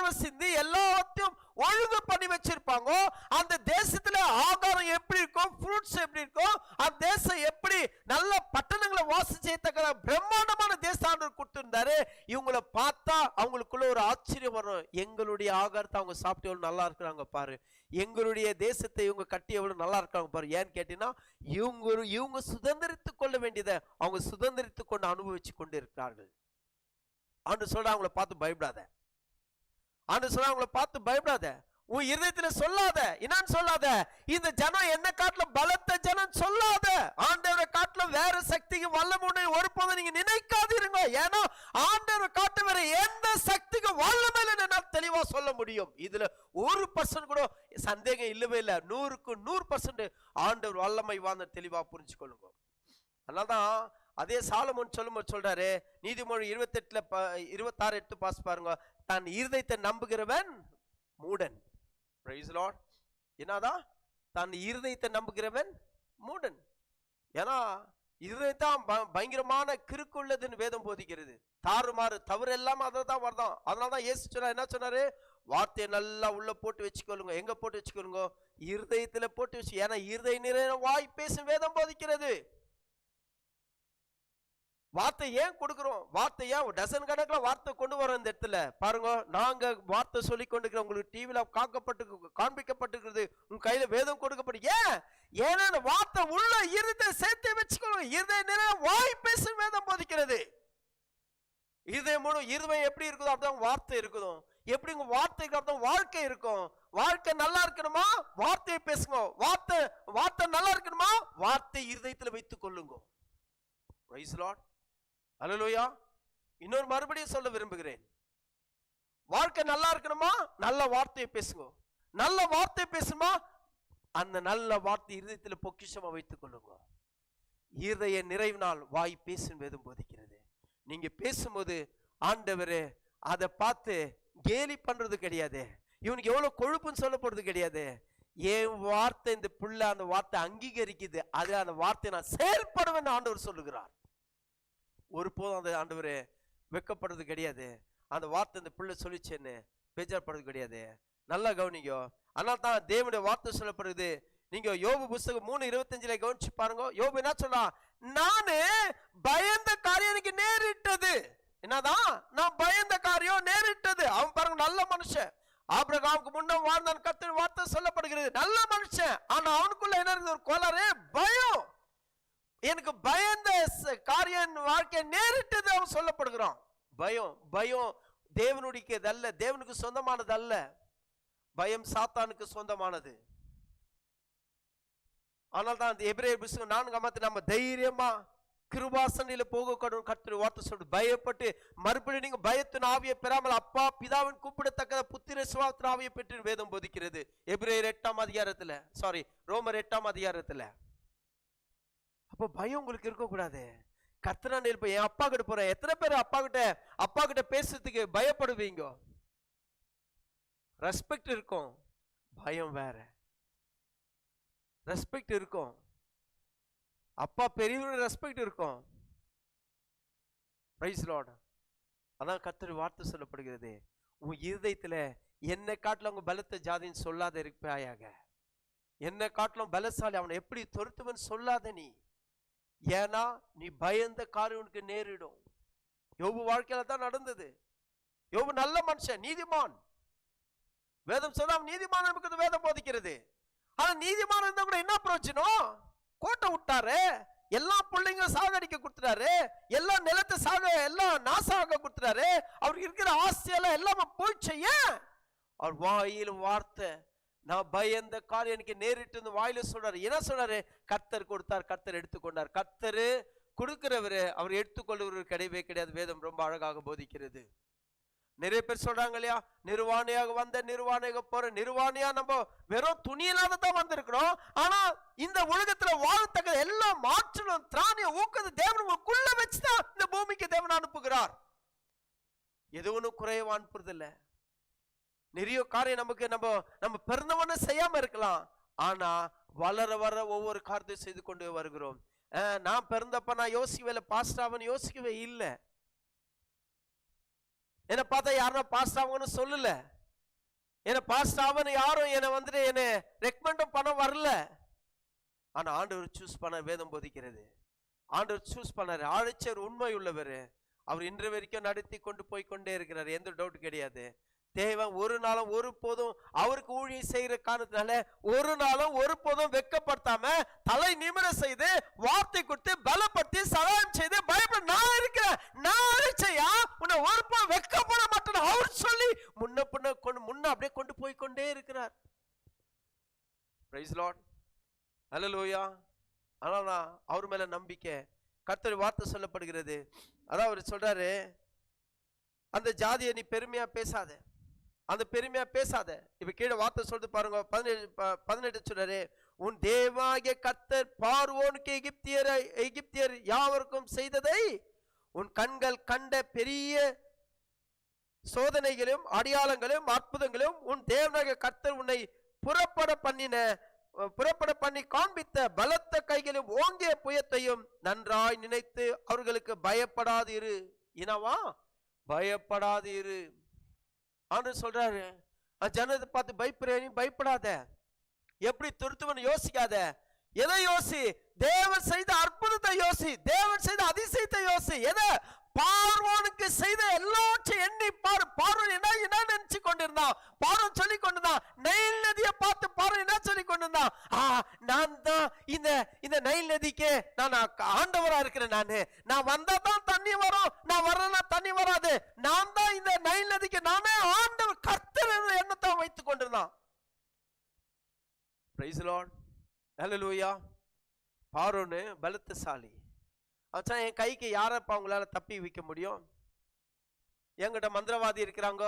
வரும், எங்களுடைய ஆகாரத்தை அவங்க சாப்பிட்டு எவ்வளவு நல்லா இருக்கிறாங்க பாரு, எங்களுடைய தேசத்தை இவங்க கட்டி எவ்வளவு நல்லா இருக்காங்க பாரு. ஏன்னு கேட்டீங்கன்னா இவங்க சுதந்திரித்து கொள்ள வேண்டியதை அவங்க சுதந்திரித்து கொண்டு அனுபவிச்சு கொண்டு இருக்கிறார்கள். ஆண்டு சொல்ற அவங்கள பார்த்து பயப்படாத, ஆண்டு சொல்ற அவங்கள பார்த்து பயப்படாத. உன் இருதயத்துல சொல்லாத, என்னன்னு சொல்லாத, இந்த ஜனம் என்ன காட்டிலும் பலத்த ஜனம் சொல்லாத, ஆண்டவரை காட்டிலும் வேற சக்திக்கு வல்லமுன்னு ஒருபோதும் நீங்க நினைக்காதீருங்க. ஏன்னா ஆண்டவரை காட்டு வேற எந்த சக்திக்கு வல்லமை என்னால் தெளிவா சொல்ல முடியும். இதுல 1% கூட சந்தேகம் இல்லவே இல்லை. 100க்கு 100% ஆண்டவர் வல்லமை வாங்க தெளிவா புரிஞ்சுக்கொள்ளுங்க. அதனால்தான் அதே சாலமோன் சொல்லும்போது சொல்றாரு, நீதிமொழி 28:26 பாஸ் பாருங்க, தான் இருதயத்தை நம்புகிறவன் மூடன். Praise the Lord. என்னதான் தான் இருதயத்தை நம்புகிறவன் மூடன். ஏன்னா இருதயத்தான் பயங்கரமான கிறுக்கு உள்ளதுன்னு வேதம் போதிக்கிறது. தாறுமாறு தவறு எல்லாம் அதில் தான் வருதான். அதனாலதான் இயேசு சொன்னார், என்ன சொன்னாரு, வார்த்தையை நல்லா உள்ள போட்டு வச்சுக்கொள்ளுங்க. எங்க போட்டு வச்சுக்கொள்ளுங்க? இருதயத்துல போட்டு வச்சு. ஏன்னா இருதய நிறைய வாய் பேசும் வேதம் போதிக்கிறது. வார்த்தை ஏன் கொடுக்கிறோம்? வார்த்தை ஏன் டசன் கணக்கில் வார்த்தை கொண்டு வரோம் இந்த இடத்துல பாருங்க. நாங்க வார்த்தை சொல்லி கொண்டு உங்களுக்கு டிவில காண்பிக்கப்பட்டிருக்கிறது, உங்க கையில வேதம் கொடுக்கப்பட்டு. ஏன்னா அந்த வார்த்தை உள்ள இருதயத்தை சேர்த்து வச்சுக்கணும். இருதய நிறைய வாய் பேசும் வேதம் போதிக்கிறது. இருதயம் எப்படி இருக்குதோ அப்படிதான் வார்த்தை இருக்குதும். எப்படி உங்க வார்த்தைக்கு அர்த்தம் வாழ்க்கை இருக்கும். வாழ்க்கை நல்லா இருக்கணுமா, வார்த்தையை பேசுங்க. வார்த்தை நல்லா இருக்கணுமா, வார்த்தை இருதயத்துல வைத்துக் கொள்ளுங்க. Praise the Lord. அல்லேலூயா. இன்னொரு மறுபடியும் சொல்ல விரும்புகிறேன், வாழ்க்கை நல்லா இருக்கணுமா, நல்ல வார்த்தையை பேசுங்க. நல்ல வார்த்தை பேசுமா, அந்த நல்ல வார்த்தை இருதயத்தில் பொக்கிஷமா வைத்துக் கொள்ளுங்க. இருதய நிறைவினால் வாய் பேசும் வேதம் போதிக்கிறது. நீங்க பேசும்போது ஆண்டவரே அதை பார்த்து கேலி பண்றது கிடையாது, இவனுக்கு எவ்வளவு கொழுப்புன்னு சொல்லப்படுறது கிடையாது. என் வார்த்தை இந்த புள்ள அந்த வார்த்தை அங்கீகரிக்குது, அது அந்த வார்த்தை நான் செயல்படுவேன் ஆண்டவர் சொல்லுகிறார். ஒருபோதும் அந்த ஆண்டவரே வெக்கப்படுறது கிடையாது. அந்த வார்த்தை இந்த பிள்ளை சொல்லிச்சேன்னு பேஜார்படுறது கிடையாது. நல்லா கவனிங்க. அதனால தான் தேவனுடைய வார்த்தை சொல்லப்படுது. நீங்க யோபு புஸ்தகம் 3:25 கவனிச்சு பாருங்க. யோபு என்ன சொல்றான்? நானு பயந்த காரியம் எனக்கு நேரிட்டது. என்னதான்? நான் பயந்த காரியம் நேரிட்டது. அவன் பாருங்க நல்ல மனுஷன், ஆபிரகாமுக்கு முன்ன வாழ்ந்தான். கர்த்தர் வார்த்தை சொல்லப்படுகிறது, நல்ல மனுஷன். ஆனா அவனுக்குள்ள என்ன இருக்குது? ஒரு கோளாறு, பயம். எனக்கு பயந்த காரியம் வாழ்க்கை நேரிட்டது அவன் சொல்லப்படுகிறான். பயம் தேவனுடையதல்ல, தேவனுக்கு சொந்தமானது அல்ல. பயம் சாத்தானுக்கு சொந்தமானது. ஆனால் தான் எபிரேயர் புத்தகம் 4 நம்ம தைரியமா கிருபாசனையில போக கர்த்தர் வார்த்தை சொல்றது. பயப்பட்டு மறுபடியும் நீங்க பயத்தின் ஆவியை பெறாமல் அப்பா பிதாவின் கூப்பிடத்தக்க புத்திர சுவாத்திர ஆவியை பெற்று வேதம் போதிக்கிறது. எபிரேயர் 8ஆம் அதிகாரத்துல, ரோமர் 8ஆம் அதிகாரத்துல. அப்போ பயம் உங்களுக்கு இருக்கக்கூடாது. கர்த்தராண்ட இருப்ப, என் அப்பா கிட்ட போறேன். எத்தனை பேர் அப்பா கிட்ட பேசுறதுக்கு பயப்படுவீங்க? ரெஸ்பெக்ட் இருக்கும், பயம் வேற. ரெஸ்பெக்ட் இருக்கும், அப்பா பெரியவங்க ரெஸ்பெக்ட் இருக்கும். Praise lord. அதான் கர்த்தர் வார்த்தை சொல்லப்படுகிறது, உன் இருதயத்துல என்னை காட்டிலும் உங்க பலத்த ஜாதின்னு சொல்லாத இருப்பாயாக. என்னை காட்டிலும் பலசாலி அவனை எப்படி துரத்துவன் சொல்லாத நீ. ஏன்னா நீ பயந்த காரியம் உனக்கு நேரிடும். யோபு வாழ்க்கையில தான் நடந்தது. யோபு நல்ல மனுஷன், நீதிமான். வேதம் சொல்ல நீதிமான் நமக்கு வேதம் போதிக்கிறது. ஆனா நீதிமான் இருந்தா கூட என்ன பிரயோஜனம்? கோட்டை விட்டாரு, எல்லா பிள்ளைங்க சாகடிக்க கொடுத்துட்டாரு, எல்லா நிலத்தை எல்லாம் நாசாக கொடுத்துட்டாரு. அவருக்கு இருக்கிற ஆசையெல்லாம் எல்லாமே போயிடுச்சு. அவர் வாயில் வார்த்தை, நான் பயந்த காரியம் எனக்கு நேரிட்டு வாயில சொல்றாரு. என்ன சொல்றாரு? கர்த்தர் கொடுத்தார், கர்த்தர் எடுத்துக்கொண்டார். கர்த்தர் கொடுக்கிறவரு, அவர் எடுத்துக்கொள்ளுவர் கிடையவே கிடையாது. வேதம் ரொம்ப அழகாக போதிக்கிறது. நிறைய பேர் சொல்றாங்க இல்லையா, நிர்வாணியாக வந்த நிர்வாணியாக போற. நிர்வாணியா நம்ம வெறும் துணியில்லாத தான் வந்திருக்கிறோம். ஆனா இந்த உலகத்துல வாழத்தக்க எல்லா மாற்றலும் திராணிய ஊக்கத்தை தேவன் உங்களுக்குள்ள வச்சுதான் இந்த பூமிக்கு தேவன் அனுப்புகிறார். எதுவும் குறைவா அனுப்புறது இல்லை. நிறைய காரியம் நமக்கு நம்ம பிறந்தவன செய்யாம இருக்கலாம். ஆனா வளர வர ஒவ்வொரு காரியத்தையும் செய்து கொண்டு வருகிறோம். நான் பிறந்தப்ப நான் யோசிக்கவே, பாஸ்டாவன்னு யோசிக்கவே இல்லை. என்னை பார்த்தா யாரும் பாஸ்டாவன்னு சொல்லல. என்ன பாஸ்டாவன்னு யாரும் என்னை ரெக்கமெண்டும் பண்ண வரல. ஆனா ஆண்டவர் சூஸ் பண்ண வேதம் போதிக்கிறது. ஆண்டவர் சூஸ் பண்ணாரு. ஆழ்ச்சர் உண்மை உள்ளவர். அவர் இன்று வரைக்கும் நடத்தி கொண்டு போய் கொண்டே இருக்கிறார். எந்த டவுட் கிடையாது. தேவன் ஒரு நாளும் ஒரு போதும் அவருக்கு ஊழியம் செய்கிற காரணத்தினால ஒரு நாளும் ஒரு போதும் வெட்கப்படுத்தாம தலை நிமிர செய்து வார்த்தை கொடுத்து பலப்படுத்தி சகாயம் செய்து பயப்பட நான் இருக்கிறேன், நான் அழைச்சையா உன்னை ஒரு போதும் வெட்கப்பட மாட்டேன் அவர் சொல்லி முன்ன அப்படியே கொண்டு போய் கொண்டே இருக்கிறார். பிரைஸ் லார்ட், ஹல்லேலூயா. ஆனால் அவர் மேல நம்பிக்கை. கர்த்தருடைய வார்த்தை சொல்லப்படுகிறது. அதான் அவர் சொல்றாரு, அந்த ஜாதியை நீ பெருமையா பேசாத, அந்த பெருமையா பேசாத. இப்ப கீழே வார்த்தை சொல்றது பாருங்க, 18 சொல்றாரு, உன் தேவாகிய கர்த்தர் பார்வோனுக்கு எகிப்தியர் யாவருக்கும் செய்ததை உன் கண்கள் கண்ட பெரிய சோதனைகளும் அடையாளங்களும் அற்புதங்களும் உன் தேவனாகிய கர்த்தர் உன்னை புறப்பட பண்ணி காண்பித்த பலத்த கைகளும் ஓங்கிய புயத்தையும் நன்றாய் நினைத்து அவர்களுக்கு பயப்படாது இரு. இனவா பயப்படாது இரு. ஆண்டவர் சொல்றாரு, ஜனத்தை பார்த்து பயப்படாத, எப்படி துருத்துவன் யோசிக்காத. எதை யோசி? தேவன் செய்த அற்புதத்தை யோசி, தேவன் செய்த அதிசயத்தை யோசி. எதை? பார்வோனுக்கு செய்த எல்லாத்தையும் எண்ணி பாரு. பார்வோன் என்ன நினைச்சு கொண்டிருந்தான்? பார்வோன் சொல்லி கொண்டிருந்தான், நைல் நதியை பார்த்து பார்வோன் என்ன சொல்லி கொண்டிருந்தான்? நான் தான் இந்த நைல் நதிக்கு நான் ஆண்டவரா இருக்கிறேன். நான் வந்தா தான் தண்ணி வரும், நான் வரலன்னா தண்ணி வராது. நான் தான் இந்த நைல் நதிக்கு நானே ஆண்டவர் கர்த்தர் என்ற எண்ணத்தை வைத்துக் கொண்டிருந்தான். பிரைஸ் லார்ட், ஹல்லேலூயா. பார்வோன் பலத்தசாலி. என் கைக்கு யாரப்பா உங்களால தப்பி வைக்க முடியும்? என்கிட்ட மந்திரவாதி இருக்கிறாங்க,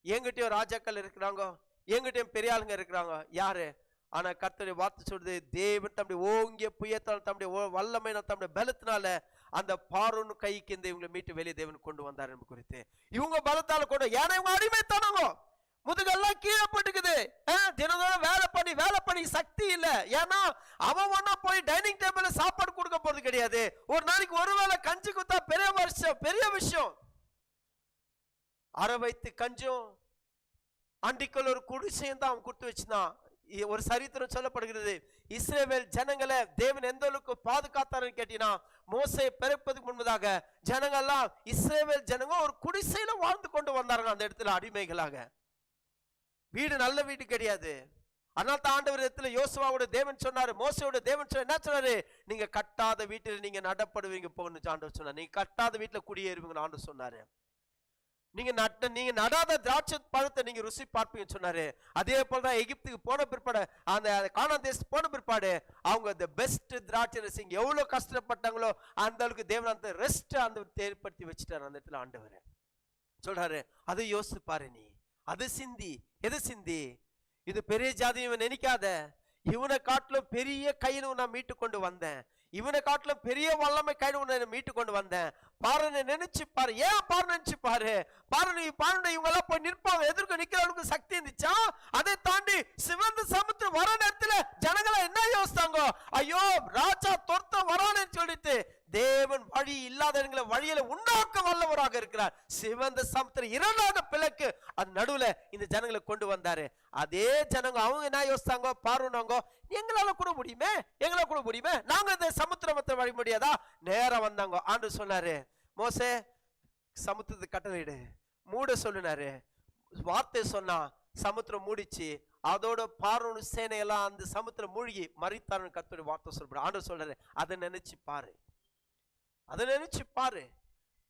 என்கிட்டயும் ராஜாக்கள் இருக்கிறாங்க, என்கிட்டயும் பெரிய ஆளுங்க இருக்கிறாங்க. யாரு? ஆனா கர்த்தருடைய வார்த்தை சொல்றது, தேவன் தம்முடைய ஓங்கிய புயத்தால் தம்முடைய வல்லமை தம்முடைய பலத்தினால அந்த பார்வோன் கைக்கு இந்த இவங்களை மீட்டு வெளியே தேவன் கொண்டு வந்தார் என்பது குறித்து. இவங்க பலத்தால கொண்டு, ஏன்னா இவங்க அடிமைத்தானவங்க, முதுகெல்லாம் கீழே போட்டுக்குது, தினந்தோறும் வேலை பண்ணி சக்தி இல்ல. ஏன்னா அவன் ஒன்னா போய் டைனிங் டேபிள்ல சாப்பாடு கொடுக்க போறது கிடையாது. ஒரு நாளைக்கு ஒருவேளை கஞ்சி குத்தா பெரிய விஷயம். அரை வைத்து கஞ்சும் அண்டிக்கல் ஒரு குடிசையும் தான் அவன் கொடுத்து வச்சுதான். ஒரு சரித்திரம் சொல்லப்படுகிறது, இஸ்ரவேல் ஜனங்களை தேவன் எந்த அளவுக்கு பாதுகாத்தாருன்னு கேட்டீங்கன்னா, மோசே பிறப்பதுக்கு முன்பதாக ஜனங்கள்லாம் இஸ்ரவேல் ஜனங்க ஒரு குடிசையில வாழ்ந்து கொண்டு வந்தார்கள் அந்த இடத்துல அடிமைகளாக. வீடு நல்ல வீடு கிடையாது. அதனால தான் ஆண்டவர் இடத்துல யோசுவாவோட தேவன் சொன்னாரு, மோசையோட தேவன் சொன்னாரு, என்ன சொன்னாரு? நீங்க கட்டாத வீட்டில் நீங்க நடப்படுவீங்க போன்னு ஆண்டவர் சொன்னார். நீங்க கட்டாத வீட்டுல குடியேறுவீங்கன்னு ஆண்டவர் சொன்னாரு. நீங்க நடாத திராட்சை பழத்தை நீங்க ருசி பார்ப்பீங்கன்னு சொன்னாரு. அதே போலதான் எகிப்துக்கு போன பிற்பாடு, அந்த கானான் தேசத்துக்கு போன பிற்பாடு அவங்க பெஸ்ட் திராட்சை ரசி எவ்வளவு கஷ்டப்பட்டாங்களோ அந்த அளவுக்கு தேவன் அந்த ரெஸ்ட் அந்த ஏற்படுத்தி வச்சுட்டாரு. அந்த இடத்துல ஆண்டவர் சொல்றாரு, அதை யோசிச்சு பாரு, நீ அது சிந்தி. எது சிந்தி? இது பெரிய ஜாதி நினைக்காத, இவனை காட்டிலும் பெரிய கையில நான் மீட்டு கொண்டு வந்தேன், இவனை காட்டிலும் பெரிய வல்லமை கையில உன்னை மீட்டு கொண்டு வந்தேன். பாரு, நினைச்சு பாரு. ஏன் பாரு நினைச்சு பாரு. பாரு இவங்க எல்லாம் போய் நிற்பாங்க, எதிர்க்க நிக்கிற அளவுக்கு சக்தி இருந்துச்சா? அதை தாண்டி சிவந்த சமுத்திரம் வர நேரத்துல ஜனங்களை என்ன யோசித்தாங்க? ஐயோ ராஜா தொர்த்த வரானு சொல்லிட்டு தேவன் வழி இல்லாதவங்களை வழியில உண்டாக்க வல்லவராக இருக்கிறார். சிவந்த சமுத்திரம் இரண்டாக பிளக்கு அது நடுவுல இந்த ஜனங்களை கொண்டு வந்தாரு. அதே ஜனங்க அவங்க என்ன யோசித்தாங்க? பார்வனாங்க, எங்களால கூட முடியுமே, நாங்க இந்த சமுத்திரத்தை வழி முடியாதா? நேரம் வந்தாங்க. ஆண்டு சொன்னாரு, மோசே சமுத்திரத்தை கட்டளையிடு, மூட சொல்லுனாரு. வார்த்தை சொன்னா சமுத்திரம் மூடிச்சு. அதோட பார்வோன் சேனையெல்லாம் அந்த சமுத்திரம் மூழ்கி மரித்தாருன்னு கர்த்தருடைய வார்த்தை சொல்றாரு. ஆண்டு சொல்றாரு, அதை நினைச்சு பாரு.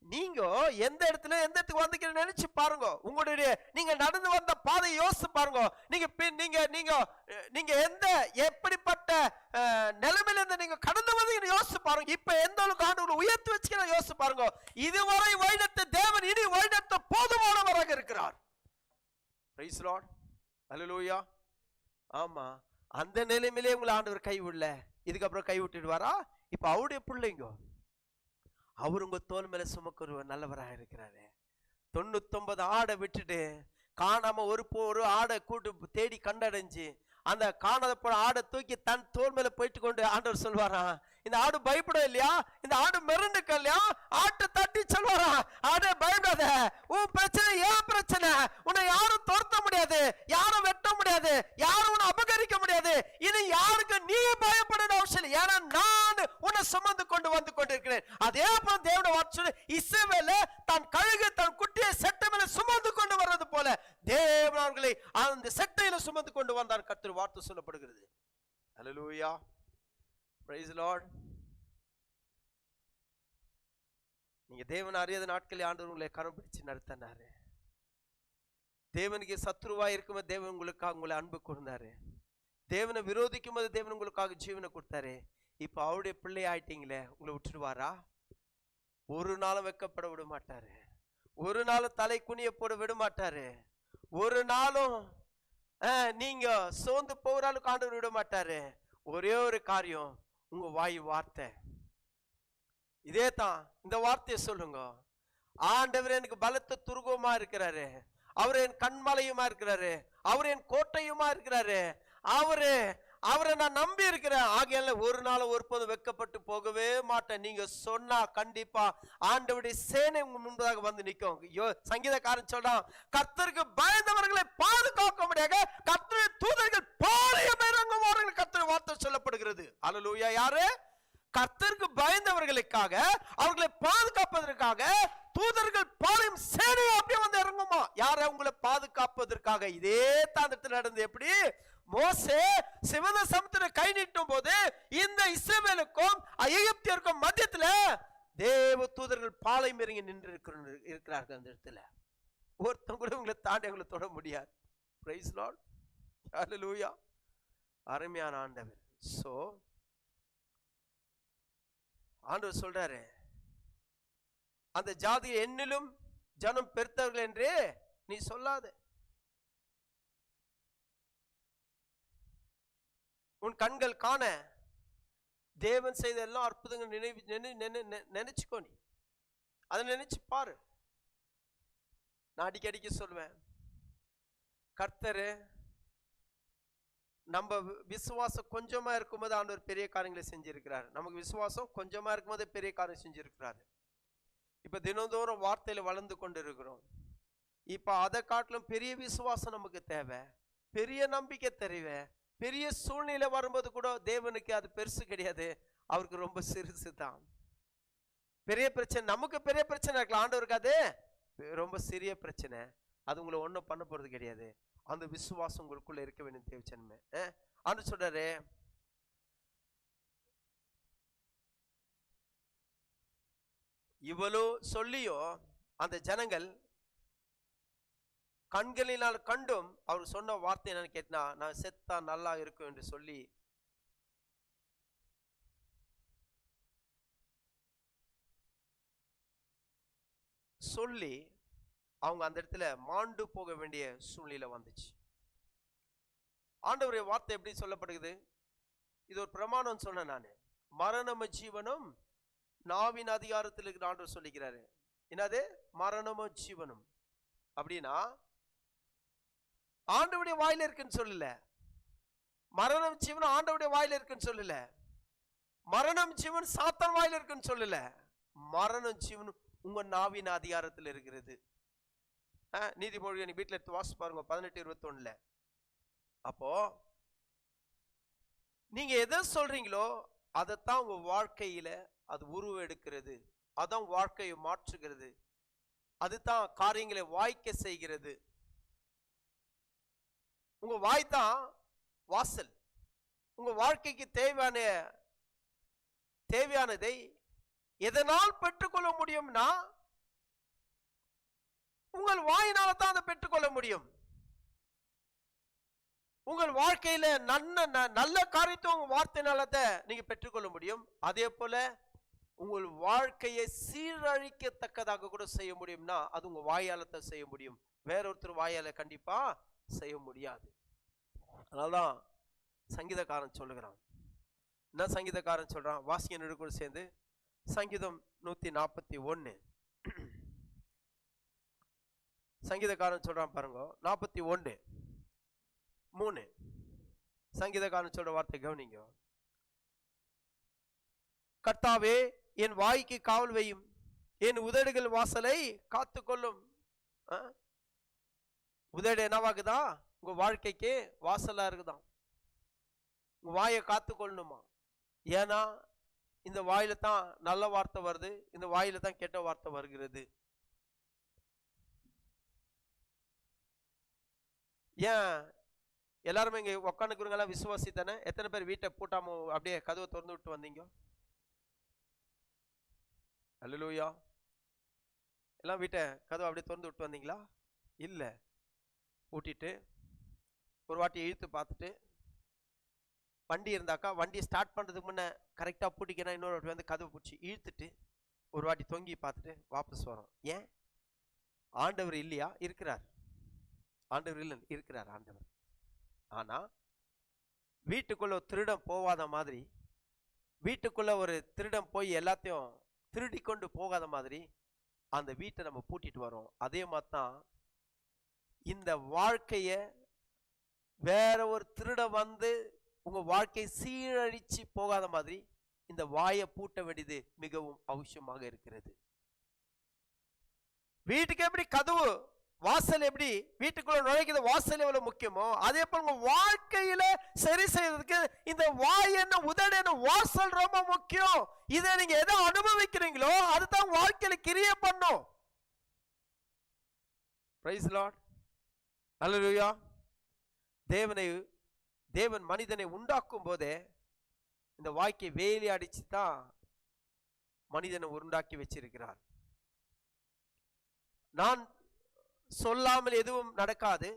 நீங்க எந்த இடத்துக்கு வந்தீங்க நினைச்சு பாருங்க. உங்களுடைய நீங்க நடந்து வந்த பாதையை யோசிச்சு பாருங்க. நீங்க எப்படிப்பட்ட நிலைமையில இருந்து நீங்க கடந்து வந்து யோசிச்சு பாருங்க. இப்ப எந்த அளவுக்கு ஆண்டவரை உயர்த்தி வச்சுக்க யோசிச்சு பாருங்க. இதுவரை வழிநடத்த தேவன் இனி வழிநடத்த போதுமானவராக இருக்கிறார். பிரைஸ் லார்ட், ஹல்லேலூயா. ஆமா, அந்த நிலைமையிலே உங்களை ஆண்டவர் கைவிடல, இதுக்கப்புறம் கைவிட்டுடுவாரா? இப்ப அவருடைய பிள்ளைங்க, அவர் உங்க தோல் மேல சுமக்கிற நல்லவராக இருக்கிறாரு. 99 ஆடை விட்டுட்டு காணாம ஒரு ஆடை கூட்டு தேடி கண்டடைஞ்சு அந்த காணாத போன ஆடை தூக்கி தன் தோல் மேல போயிட்டு கொண்டு ஆண்டவர் சொல்வாராம், இந்த ஆடு பயப்பட இல்லையா? இந்த ஆடு மிரண்டுக்க இல்லையா? ஆட்டை தட்டி சொல்வாரா, ஆடே பயப்படாத, உன் பிரச்சனை ஏன் பிரச்சனை, உன்னை யாரும் துரத்த முடியாது, யாரும் வெட்ட முடியாது, யாரும் உன்னை அபகரிக்க முடியாது. இனி யாருக்கு நீ பயப்படணும் அவசியம் இல்லை, ஏன்னா நான் உன்னை சுமந்து கொண்டு வந்து கொண்டிருக்கிறேன். அதே போல தேவனுடைய வார்த்தை இஸ்ரவேல் தன் கழுகு தன் குட்டியை செட்ட மேல சுமந்து கொண்டு வர்றது போல தேவன் அவர்களை அந்த செட்டையில சுமந்து கொண்டு வந்தார். கர்த்தர் வார்த்தை சொல்லப்படுகிறது. ஹல்லேலூயா, பிரைஸ் தி லார்ட். நீங்க தேவன் அறியாத நாட்களில் ஆண்டவர் உங்களை கரம் பிடிச்சு நடத்தினாரு. தேவனுக்கு சத்ருவா இருக்கும்போது தேவன் உங்களுக்காக உங்களை அன்பு கூர்ந்தாரு. தேவனை விரோதிக்கும் போது தேவன் உங்களுக்காக ஜீவனை கொடுத்தாரு. இப்ப அவருடைய பிள்ளை ஆயிட்டீங்களே, உங்களை விட்டுடுவாரா? ஒரு நாளும் வெட்கப்பட விட மாட்டாரு. ஒரு நாளும் தலை குனிய போட விட மாட்டாரு. ஒரு நாளும் நீங்க சோர்ந்து போறாலும் ஆண்டவர் விட மாட்டாரு. ஒரே ஒரு காரியம், உங்க வாய் வார்த்தை. இதே தான், இந்த வார்த்தையை சொல்லுங்க. ஆண்டவர் எனக்கு பலத்த துருகமா இருக்கிறாரு, அவர் என் கண்மலையுமா இருக்கிறாரு, அவர் என் கோட்டையுமா இருக்கிறாரு, அவரை நான் நம்பி இருக்கிறேன். ஆகையால ஒரு நாள் ஒருபோதும் வெட்கப்பட்டு போகவே மாட்டேன். நீங்க சொன்னா கண்டிப்பா ஆண்டவருடைய சேனை முன்பதாக வந்து நிற்கும். சங்கீதக்காரன் சொல்றான், கர்த்தருக்கு பயந்தவர்களை பாதுகாக்க முடியாது, கர்த்தருடைய தூதர்கள் பாளையம் இறங்குவார்கள். கர்த்தர் வார்த்தை சொல்லப்படுகிறது. அல்லேலூயா. யாரு? கர்த்தருக்கு பயந்தவர்களுக்காக, அவர்களை பாதுகாப்பதற்காக தூதர்கள் பாளையம் சேனை அப்படியே வந்து இறங்குமா. யார? உங்களை பாதுகாப்பதற்காக. இதே தாண்டத்தில் நடந்து எப்படி மோசே சிவந்த சமுத்திர கை நீட்டும் போது இந்த இஸ்ரவேலுக்கும் எகிப்தியருக்கும் மத்தியத்துல தேவ தூதர்கள் பாளையம் இறங்கி நின்று இருக்கிறார்கள். அந்த இடத்துல ஒருத்தன் கூட உங்களை தாண்டி உங்களை தொட முடியாது. பிரைஸ் லார்ட், ஹல்லேலூயா. அருமையான ஆண்டவர். சோ ஆண்டவர் சொல்றாரு, அந்த ஜாதியை என்னிலும் ஜனம் பெருத்தவர்கள் என்று நீ சொல்லாத. உன் கண்கள் காண தேவன் செய்த எல்லா அற்புதங்கள் நினைச்சுக்கோ. நீ அதை நினைச்சு பாரு. நான் அடிக்கடிக்கு சொல்லுவேன், கர்த்தரு நம்ம விசுவாசம் கொஞ்சமா இருக்கும்போது ஆண்டவர் பெரிய காரியங்களை செஞ்சிருக்கிறார். நமக்கு விசுவாசம் கொஞ்சமா இருக்கும்போது பெரிய காரியம் செஞ்சிருக்கிறாரு. இப்ப தினந்தோறும் வார்த்தையில வளர்ந்து கொண்டு இருக்கிறோம். இப்ப அதை காட்டிலும் பெரிய விசுவாசம் நமக்கு தேவை, பெரிய நம்பிக்கை தேவை. பெரிய சூழ்நிலை வரும்போது கூட தேவனுக்கு அது பெருசு கிடையாது, அவருக்கு ரொம்ப சிறுசு தான். பெரிய பிரச்சனை நமக்கு பெரிய பிரச்சனை இருக்கலாம், ஆண்டவருக்கு அது ரொம்ப சிறிய பிரச்சனை. அது உங்களை ஒன்றும் பண்ண போறது கிடையாது. அந்த விசுவாசம் உங்களுக்குள்ள இருக்க வேண்டிய தேவச்சன்மை. ஆண்டவர் சொல்றாரு, இவ்வளோ சொல்லியோ அந்த ஜனங்கள் கண்களினால் கண்டும் அவர் சொன்ன வார்த்தை என்னன்னு கேட்டா, நான் செத்தா நல்லா இருக்கும் என்று சொல்லி அவங்க அந்த இடத்துல மாண்டு போக வேண்டிய சூழ்நிலை வந்துச்சு. ஆண்டவருடைய வார்த்தை எப்படி சொல்லப்படுகிறது? இது ஒரு பிரமாணம் சொன்ன நான், மரணம ஜீவனும் நாவின் அதிகாரத்தில் இருக்கிற ஆண்டவர் சொல்லிக்கிறாரு. என்னது? மரணமோ ஜீவனும். அப்படின்னா ஆண்டவருடைய வாயில இருக்குன்னு சொல்லல. மரணம் ஜீவன் ஆண்டவருடைய வாயில இருக்குன்னு சொல்லல. மரணம் ஜீவன் சாத்தான் வாயில இருக்குன்னு சொல்லல. மரணம் ஜீவன் உங்க நாவின் அதிகாரத்தில் இருக்கிறது. நீதிமொழியை நீ வீட்டில் எடுத்து வாசி பாருங்க, 18:21. அப்போ நீங்க எதை சொல்றீங்களோ அதைத்தான் உங்க வாழ்க்கையில அது உருவம் எடுக்கிறது. அதான் வாழ்க்கையை மாற்றுகிறது. அதுதான் காரியங்களை வாய்க்க செய்கிறது. உங்க வாய் தான் வாசல். உங்க வாழ்க்கைக்கு தேவையானதை எதனால் பெற்றுக்கொள்ள முடியும்னா உங்கள் வாயினால தான் அதை பெற்றுக்கொள்ள முடியும். உங்கள் வாழ்க்கையில நல்ல காரியத்தை உங்க வார்த்தையினால நீங்க பெற்றுக்கொள்ள முடியும். அதே போல உங்கள் வாழ்க்கையை சீரழிக்கத்தக்கதாக கூட செய்ய முடியும்னா அது உங்க வாயாலத்தை செய்ய முடியும். வேறொருத்தர் வாயால கண்டிப்பா செய்ய முடியாது. அதனால்தான் சங்கீதக்காரன் சொல்லுகிறான். என்ன சங்கீதக்காரன் சொல்றான்? வாசிக்க கூட சேர்ந்து சங்கீதம் 141 சங்கீதக்காரன் சொல்றான் பாருங்க, 41:3. சங்கீதக்காரன் சொல்ற வார்த்தை கவனிங்க. கர்த்தாவே என் வாய்க்கு காவல் வையும், என் உதடுகள் வாசலை காத்துக்கொள்ளும். உதடு என்னவாகுதா? உங்க வாழ்க்கைக்கு வாசலா இருக்குதான். உங்க வாயை காத்துக்கொள்ளணுமா? ஏன்னா இந்த வாயில தான் நல்ல வார்த்தை வருது, இந்த வாயில தான் கெட்ட வார்த்தை வருகிறது. ஏன் எல்லாருமே இங்க உட்காந்துக்குறவங்களாம் விசுவாசி தானே? எத்தனை பேர் வீட்டை பூட்டாம அப்படியே கதவை திறந்து விட்டு வந்தீங்க? அல்லேலூயா. எல்லாம் வீட்டை கதவை அப்படியே திறந்து விட்டு வந்தீங்களா? இல்லை, பூட்டிட்டு ஒரு வாட்டி இழுத்து பார்த்துட்டு, வண்டி இருந்தாக்கா வண்டி ஸ்டார்ட் பண்ணுறதுக்கு முன்னே கரெக்டாக பூட்டிக்கிறேன், இன்னொரு வாட்டி வந்து கதவை பிடிச்சி இழுத்துட்டு ஒரு வாட்டி தொங்கி பார்த்துட்டு வாபஸ் வரோம். ஏன்? ஆண்டவர் இல்லையா? இருக்கிறார். ஆண்டவர் இல்லை, இருக்கிறார் ஆண்டவர். ஆனால் வீட்டுக்குள்ள திருடம் போகாத மாதிரி, வீட்டுக்குள்ள ஒரு திருடம் போய் எல்லாத்தையும் திருடி கொண்டு போகாத மாதிரி அந்த வீட்டை நம்ம பூட்டிட்டு வரோம். அதே மாதிரி தான் இந்த வாழ்க்கைய வேற ஒரு திருடம் வந்து உங்க வாழ்க்கையை சீரழிச்சு போகாத மாதிரி இந்த வாயை பூட்ட வேண்டியது மிகவும் அவசியமாக இருக்கிறது. வீட்டுக்கு எப்படி கதவு வாசல் எப்படி வீட்டுக்குள்ள நுழைக்கிற வாசல் எவ்வளவு முக்கியமோ, அதே போல உங்க வாழ்க்கையில சரி செய்யறதுக்கு இந்த வாய் என்ன உதடு என்ன வாசல் ரொம்ப முக்கியம். இதை நீங்க எதை அனுபவிக்கிறீங்களோ அதுதான் வாழ்க்கையில கிரிய பண்ணும். Praise Lord. அல்லேலூயா. தேவன் மனிதனை உண்டாக்கும் போதே இந்த வாய்க்கை வேலி அடிச்சு தான் மனிதனை உண்டாக்கி வச்சிருக்கிறார். நான் சொல்லாமல் எதுவும் நடக்காது,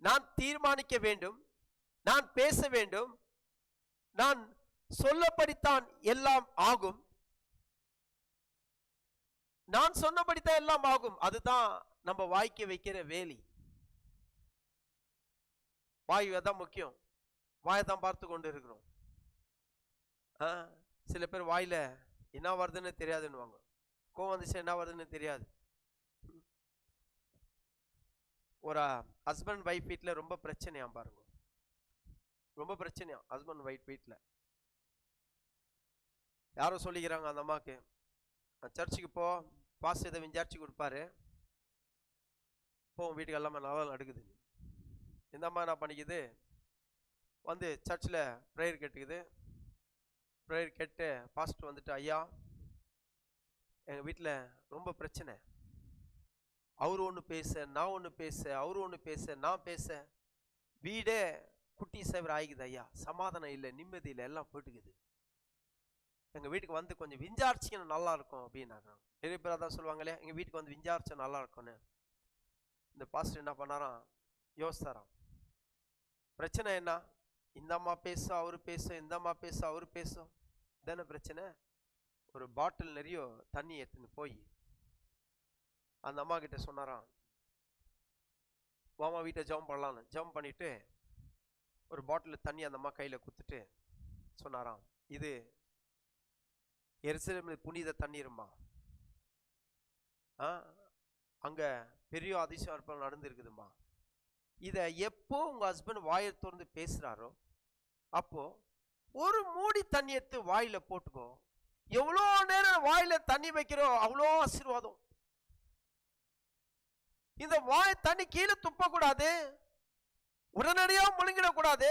நான் தீர்மானிக்க வேண்டும், நான் பேச வேண்டும், நான் சொல்லப்படித்தான் எல்லாம் ஆகும், நான் சொன்னபடித்தான் எல்லாம் ஆகும். அதுதான் நம்ம வாய்க்கு வைக்கிற வேலி. வாய் தான் முக்கியம். வாயை தான் பார்த்து கொண்டு இருக்கிறோம். சில பேர் வாயில என்ன வருதுன்னு தெரியாதுன்னுவாங்க. கோவம் வந்துச்சு என்ன வருதுன்னு தெரியாது. ஒரு ஹஸ்பண்ட் ஒய்ஃப் வீட்டில் ரொம்ப பிரச்சனையா பாருங்க, ரொம்ப பிரச்சனையா ஹஸ்பண்ட் ஒய்ஃப் வீட்டில். யாரோ சொல்லிக்கிறாங்க அந்த அம்மாவுக்கு, சர்ச்சுக்கு போ, பாஸ் இதை விஞ்சாரிச்சு கொடுப்பாரு, போ வீட்டுக்கு எல்லாமே நல்லா நடக்குது. இந்த அம்மா என்ன பண்ணிக்குது, வந்து சர்ச்சில் ப்ரேயர் கேட்டுக்குது. ப்ரேயர் கேட்டு பாஸ்டர் வந்துட்டு, ஐயா எங்கள் வீட்டில் ரொம்ப பிரச்சனை, அவர் ஒன்று பேச நான் ஒன்று பேச, அவரு ஒன்று பேச நான் பேச, வீடே குட்டி சேவர் ஆகிக்குது ஐயா, சமாதானம் இல்லை, நிம்மதி இல்லை, எல்லாம் போயிட்டுக்குது. எங்கள் வீட்டுக்கு வந்து கொஞ்சம் விஞ்சாரிச்சிங்கன்னா நல்லா இருக்கும் அப்படின்னாங்க. நிறைய பேர் அதான் சொல்லுவாங்களே, எங்கள் வீட்டுக்கு வந்து விஞ்சாரிச்சா நல்லா இருக்கும்னு. இந்த பாஸ்டர் என்ன பண்ணாராம், யோசித்தாராம், பிரச்சனை என்ன, இந்த அம்மா பேச அவரு பேச, இந்த அம்மா பேச அவரு பேசும், தானே பிரச்சனை. ஒரு பாட்டில் நிறைய தண்ணி எடுத்துன்னு போய் அந்த அம்மா கிட்ட சொன்னாராம், மாமா வீட்டை ஜம்ப் பண்ணலான்னு. ஜம்ப் பண்ணிட்டு ஒரு பாட்டில் தண்ணி அந்த அம்மா கையில குத்துட்டு சொன்னாராம், இது எருசலேமில் புனித தண்ணீருமா, அங்க பெரிய அதிசயம் அற்புதம் நடந்திருக்குதுமா, இதை எப்போ உங்க ஹஸ்பண்ட் வாயை திறந்து பேசுறாரோ அப்போ ஒரு மூடி தண்ணி எடுத்து வாயில போட்டுக்கோ, எவ்வளோ நேரம் வாயில தண்ணி வைக்கிறோம் அவ்வளோ ஆசீர்வாதம். இந்த வாய் தண்ணி கீழே துப்பக்கூடாது, உடனடியா முழுங்கிடக்கூடாது.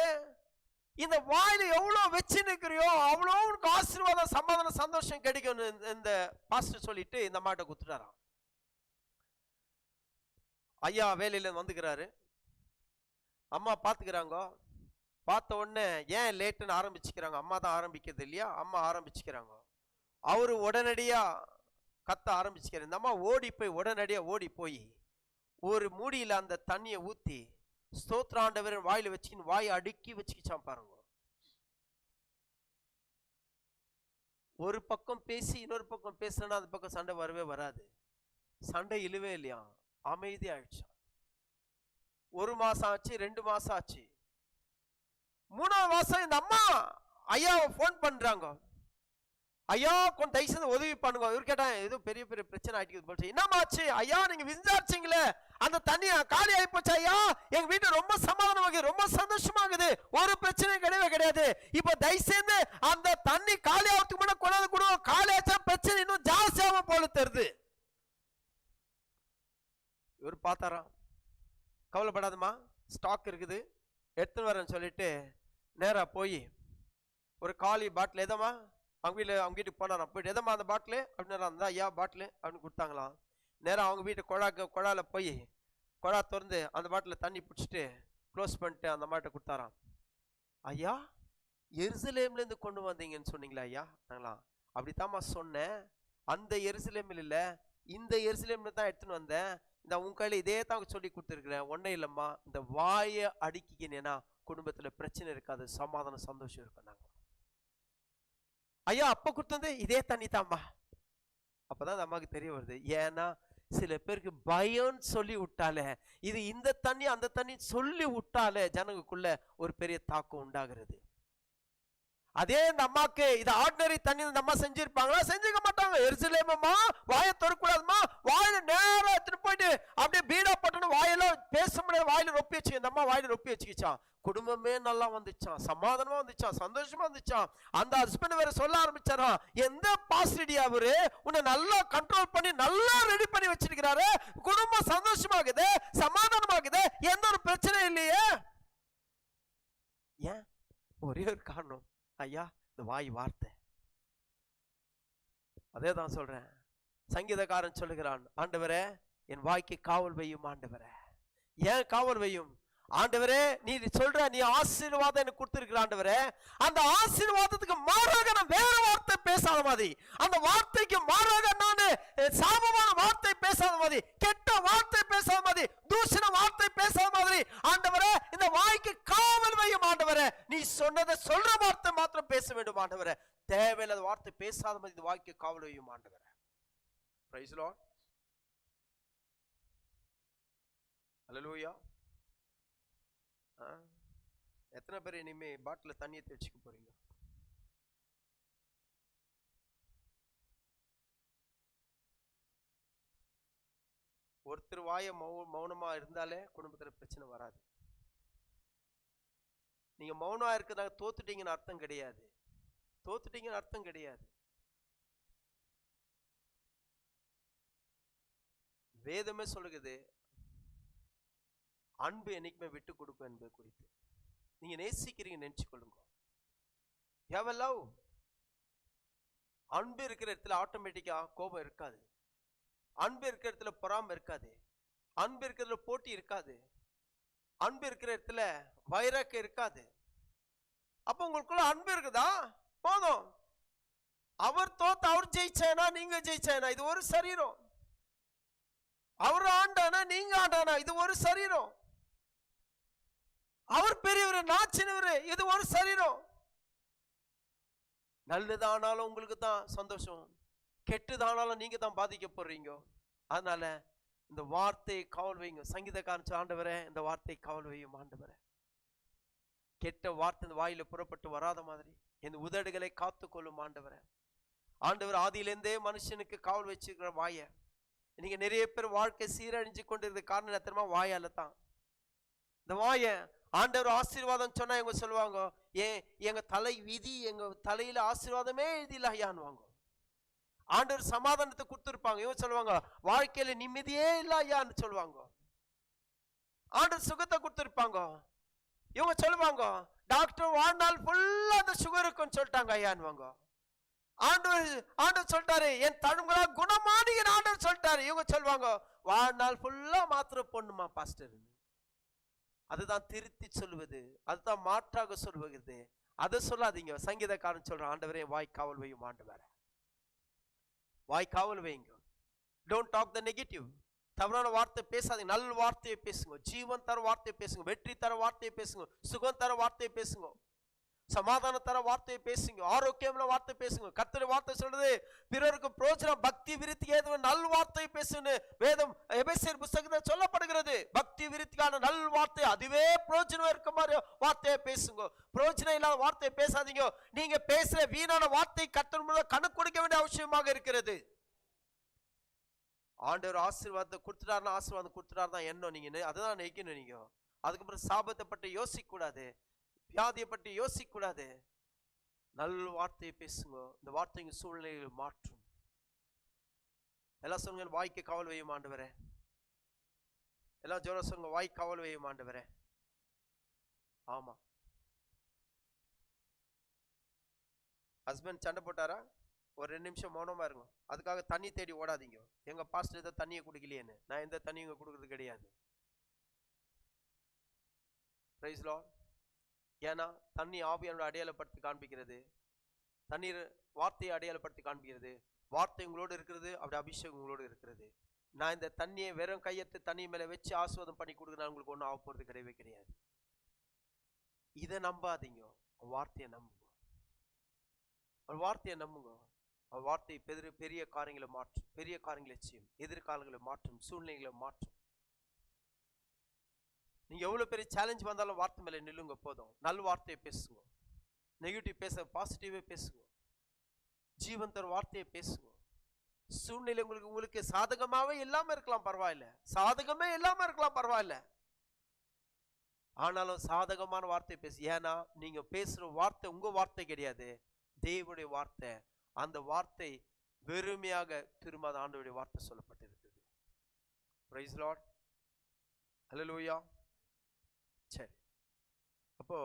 இந்த வாயில எவ்வளவு வச்சு நிற்கிறியோ அவ்வளோ உனக்கு ஆசீர்வாதம், சமாதானம், சந்தோஷம் கிடைக்கும் இந்த பாஸ்டர் சொல்லிட்டு இந்த மாட்டை குத்துட்டாராம். ஐயா வேலையில வந்துக்கிறாரு, அம்மா பாத்துக்கிறாங்க. பார்த்த உடனே ஏன் லேட்டுன்னு ஆரம்பிச்சுக்கிறாங்க. அம்மா தான் ஆரம்பிக்கிறது இல்லையா, அம்மா ஆரம்பிச்சுக்கிறாங்க. அவரு உடனடியா கத்த ஆரம்பிச்சுக்கிறார். இந்த அம்மா உடனடியா ஓடி போய் ஒரு மூடியில அந்த தண்ணியை ஊத்தி ஸ்தோத்திராண்டவர் வாயில வச்சுக்கின்னு வாயை அடுக்கி வச்சுக்கிச்சான் பாருங்க. ஒரு பக்கம் பேசி இன்னொரு பக்கம் பேசுனா அந்த பக்கம் சண்டை வரவே வராது. சண்டை இழுவே இல்லையா, அமைதி ஆயிடுச்சு. 1 மாசம் ஆச்சு, 2 மாசம் ஆச்சு, 3ஆவது மாசம் இந்த அம்மா ஐயாவை போன் பண்றாங்க, ஐயா கொஞ்சம் தயவு செய்து உதவி பண்ணுங்க. இவர் கேட்டான், ஏதோ பெரிய பெரிய பிரச்சனை ஆயிட்டு போச்சு. என்னமாச்சு ஐயா, நீங்க விசாரிச்சீங்களே அந்த தண்ணி காலி ஆகி போச்சு ஐயா, எங்க வீட்டு ரொம்ப சமாதானமாக ரொம்ப சந்தோஷமாகுது, ஒரு பிரச்சனையும் கிடையவே கிடையாது. இப்ப தயவு செய்து அந்த தண்ணி காலி ஆகிறதுக்கு முன்னாடி கொண்டாந்து கொடுங்க, காலி ஆச்சா பிரச்சனை இன்னும் ஜாஸ்தியாகவும் போல தருது. இவர் பார்த்தாராம், கவலைப்படாதம்மா ஸ்டாக் இருக்குது எடுத்துன்னு வரேன்னு சொல்லிட்டு நேரா போய் ஒரு காலி பாட்டில், எதம்மா அவங்க வீட்டுக்கு போனாராம். போயிட்டு எதம்மா அந்த பாட்டிலு அப்படின்னு, அந்த ஐயா பாட்டிலு அப்படின்னு கொடுத்தாங்களாம். நேரம் அவங்க வீட்டு குழால போய் குழா திறந்து அந்த பாட்டில் தண்ணி பிடிச்சிட்டு க்ளோஸ் பண்ணிட்டு அந்த மாட்டை கொடுத்தாராம். ஐயா, எருசலேம்லேருந்து கொண்டு வந்தீங்கன்னு சொன்னீங்களா ஐயா? நாங்களா அப்படித்தாம்மா சொன்னேன். அந்த எருசலேமில் இல்லை, இந்த எருசலேம்ல தான் எடுத்துன்னு வந்தேன். இந்த உன் கையில் இதே தான் சொல்லி கொடுத்துருக்குறேன். ஒன்றும் இல்லைம்மா, இந்த வாயை அடிக்கினேன்னா குடும்பத்தில் பிரச்சனை இருக்காது, சமாதானம் சந்தோஷம் இருக்கும். நாங்கள் ஐயா அப்போ கொடுத்தது இதே தண்ணி தாம்மா. அப்போதான் அந்த அம்மாவுக்கு தெரிய வருது. ஏன்னா சில பேருக்கு பயம்னு சொல்லி விட்டாலே, இது இந்த தண்ணி அந்த தண்ணி சொல்லி விட்டாலே ஜனங்களுக்குள்ள ஒரு பெரிய தாக்கம் உண்டாகிறது. அதே இந்த அம்மாக்கு இது ஆர்டினரி தண்ணி இந்த அம்மா செஞ்சிருப்பாங்களா? செஞ்சுக்க மாட்டாங்க. எருசலேமம்மா வாயை திறக்கூடாதுமா, வாயில நேரம் எடுத்துட்டு போயிட்டு அப்படியே பீடா பட்டணும், வாயில பேச முடியாது, வாயில ரொப்பி வச்சு இந்த அம்மா வாயில ரொப்பி வச்சுக்கிச்சான். குடும்பமே நல்லா வந்துச்சான், சமாதானமா வந்துச்சான், சந்தோஷமா வந்துச்சான். அந்த ஹஸ்பண்ட் வேற சொல்ல ஆரம்பிச்சாரா, எந்த பாஸ்டடி அவரு உன்னை நல்லா கண்ட்ரோல் பண்ணி நல்லா ரெடி பண்ணி வச்சிருக்கிறாரு, குடும்பம் சந்தோஷமாகுது, சமாதானமாகுது, எந்த ஒரு பிரச்சனை இல்லையே. ஏன்? ஒரே ஒரு காரணம், ஐயா இந்த வாய் வார்த்தை. அதே தான் சொல்றேன். சங்கீதக்காரன் சொல்லுகிறான், ஆண்டவரே என் வாய்க்கு காவல் வையும். ஆண்டவரே ஏன் காவல் வையும்? ஆண்டவரே நீ சொல்ற, நீ ஆசீர்வாதம் எனக்கு கொடுத்திருக்கிற ஆண்டவரே, அந்த ஆசீர்வாதத்துக்கு மாறாக நான் வேற வார்த்தை பேசாத மாதிரி, அந்த வார்த்தைக்கு மாறாக நான் சாபமான வார்த்தை பேசாத மாதிரி, கெட்ட வார்த்தை பேசாத மாதிரி, தூஷண வார்த்தை பேசாத மாதிரி, ஆண்டவரே இந்த வாய்க்கு காவல் வையும். ஆண்டவரே நீ சொன்னதை சொல்ற வார்த்தை மாத்திரம் பேச வேண்டும். ஆண்டவரே தேவையில்லாத வார்த்தை பேசாத மாதிரி இந்த வாய்க்கு காவல் வையும். ஆண்டவரே பிரைஸ் தி லார்ட். ஹல்லேலூயா. எத்தனை பேர் இனிமே பாட்டில தண்ணியை தேய்ச்சிக்க போறீங்க? ஒருத்தர் வாய மௌனமா இருந்தாலே குடும்பத்துல பிரச்சனை வராது. நீங்க மௌனமா இருக்கிறதாக தோத்துட்டீங்கன்னு அர்த்தம் கிடையாது. தோத்துட்டீங்கன்னு அர்த்தம் கிடையாது. வேதமே சொல்லுகிறது, அன்பு என்னைக்குமே விட்டு கொடுக்கும் என்பது குறித்து. நீங்க நேசிக்கிறீங்க நினைச்சு கொள்ளுங்க. அன்பு இருக்கிற இடத்துல ஆட்டோமேட்டிக்கா கோபம் இருக்காது. அன்பு இருக்கிற இடத்துல பொறாமை இருக்காது. அன்பு இருக்கிறதுல போட்டி இருக்காது. அன்பு இருக்கிற இடத்துல வைராக்கியம் இருக்காது. அப்ப உங்களுக்குள்ள அன்பு இருக்குதா? போதும். அவர் தோத்து அவர் ஜெயிச்சேனா நீங்க ஜெயிச்சேனா இது ஒரு சரீரம். அவர் ஆண்டானா நீங்க ஆண்டானா இது ஒரு சரீரம். அவர் பெரியவர் நான் சின்னவர் இது ஒரு சரீரம். நல்லதானாலும் உங்களுக்கு தான் சந்தோஷம், கெட்டதானாலும் நீங்க தான் பாதிக்கப்படுறீங்க. அதனால இந்த வார்த்தையை காவல் வைங்க. சங்கீதக்காரன் ஆண்டவரே இந்த வார்த்தையை காவல் வையும். ஆண்டவரே கெட்ட வார்த்தை இந்த வாயில புறப்பட்டு வராத மாதிரி இந்த உதடுகளை காத்துக்கொள்ளும். ஆண்டவரே ஆண்டவர் ஆதியிலேருந்தே மனுஷனுக்கு காவல் வச்சிருக்கிற வாயை. நீங்க நிறைய பேர் வாழ்க்கை சீரழிஞ்சு கொண்டிருந்த காரணம் எத்தனமா வாயால தான். இந்த வாயை ஆண்டவர் ஆசீர்வாதம் சொன்னா இவங்க சொல்லுவாங்க, ஏன் எங்க தலை விதி, எங்க தலையில ஆசீர்வாதமே எழுதிலாயான்னு. ஆண்டவர் சமாதானத்தை கொடுத்துருப்பாங்க, இவங்க சொல்லுவாங்க வாழ்க்கையில நிம்மதியே இல்லையான்னு சொல்லுவாங்க. ஆண்டவர் சுகத்தை கொடுத்துருப்பாங்க, இவங்க சொல்லுவாங்க டாக்டர் வாழ்நாள் ஃபுல்லா அந்த சுகர் இருக்குன்னு சொல்லிட்டாங்க ஐயான்னுவாங்க. ஆண்டவர் சொல்லிட்டாரு என் தழும்புகளா குணமானீங்கன்னு ஆண்டவர் சொல்லிட்டாரு. இவங்க சொல்லுவாங்க வாழ்நாள் ஃபுல்லா மாத்திரை போடணுமா பாஸ்டர். அதுதான் திருத்தி சொல்லுவது, அதுதான் மாற்றாக சொல்லுவது. அதை சொல்லாதீங்க. சங்கீதக்காரன் சொல்றான், ஆண்டவரே வாய் காவல் வையும். ஆண்டவரே வாய் காவல் வைங்க. Don't talk the negative. தவறான வார்த்தை பேசாதீங்க. நல்ல வார்த்தையை பேசுங்க. ஜீவன் தர வார்த்தையை பேசுங்க. வெற்றி தர வார்த்தையை பேசுங்க. சுகம் தர வார்த்தையை பேசுங்க. சமாதான தர வார்த்தையை பேசுங்க. ஆரோக்கியமான வார்த்தை பேசுங்க. கர்த்தருடைய வார்த்தை சொல்றது பிறருக்கு பிரோஜனம் பக்தி விருத்திக்கு ஏதுவ நல் வார்த்தை பேசுன்னு வேதம் எபேசியர் புத்தகத்தில் சொல்லப்படுகிறது. பக்தி விருத்திக்கான நல் வார்த்தை அதுவே பிரோஜனம் இருக்க மாதிரி வார்த்தையை பேசுங்க. பிரோஜனம் இல்லாத வார்த்தையை பேசாதீங்க. நீங்க பேசுற வீணான வார்த்தை கர்த்தர் மூலம் கணக்கு கொடுக்க வேண்டிய அவசியமாக இருக்கிறது. ஆண்டவர் ஆசீர்வாதத்தை கொடுத்துட்டாருன்னா ஆசீர்வாதம் கொடுத்துட்டாருன்னா என்ன நீங்க அதுதான் நினைக்கணும். நீங்க அதுக்கப்புறம் சாபத்தை பற்றி யோசிக்க கூடாது, வியாதியை பற்றி யோசிக்க கூடாது. நல்ல வார்த்தையை பேசுங்க. இந்த வார்த்தைங்க சூழ்நிலைகளை மாற்றும். எல்லாம் சொல்லுங்க வாய்க்கு காவல் வையும். ஆண்டவரே எல்லாம் ஜோர சொல்லுங்க வாய்க்கு காவல் வையும். ஆண்டவரே ஆமா. ஹஸ்பண்ட் சண்டை போட்டாரா, ஒரு 2 நிமிஷம் மௌனமா இருங்க. அதுக்காக தண்ணி தேடி ஓடாதீங்க. எங்க பாஸ்டர் ஏதோ தண்ணியை குடிக்கலையேன்னு. நான் எந்த தண்ணியும் கொடுக்கறது கிடையாது. Praise lord. ஏன்னா தண்ணி ஆவியானோட அடையாளப்படுத்தி காண்பிக்கிறது, தண்ணீர் வார்த்தையை அடையாளப்படுத்தி காண்பிக்கிறது. வார்த்தை உங்களோடு இருக்கிறது, அப்படி அபிஷேகம் உங்களோடு இருக்கிறது. நான் இந்த தண்ணியை வெறும் கையெடுத்து தண்ணி மேல வச்சு ஆஸ்வாதம் பண்ணி கொடுக்குறேன், உங்களுக்கு ஒன்றும் ஆக போறது கிடையவே கிடையாது. இதை நம்பாதீங்க, வார்த்தையை நம்புங்க. வார்த்தையை நம்புங்க. வார்த்தை பெரிய காரியங்களை மாற்றும், பெரிய காரியங்களை செய்யும், எதிர்காலங்களை மாற்றும், சூழ்நிலைகளை மாற்றும். நீங்க எவ்வளவு பெரிய சேலஞ்ச் வந்தாலும் வார்த்தை மேல நில்லுங்க போதும். நல்ல வார்த்தையை பேசுங்க, நெகட்டிவ் பேச பாசிட்டிவே பேசுங்க, ஜீவன் தர வார்த்தையை பேசுங்க. சூழ்நிலை உங்களுக்கு சாதகமாவே இல்லாம இருக்கலாம் பரவாயில்ல, சாதகமே இல்லாம இருக்கலாம் பரவாயில்ல, ஆனாலும் சாதகமான வார்த்தை பேசு. ஏன்னா நீங்க பேசுற வார்த்தை உங்க வார்த்தை கிடையாது, தேவனுடைய வார்த்தை. அந்த வார்த்தை வெறுமையாக திரும்ப ஆண்டவருடைய வார்த்தை சொல்லப்பட்டிருக்கிறது. பிரைஸ் லார்ட், ஹல்லேலூயா. சரி, அப்போ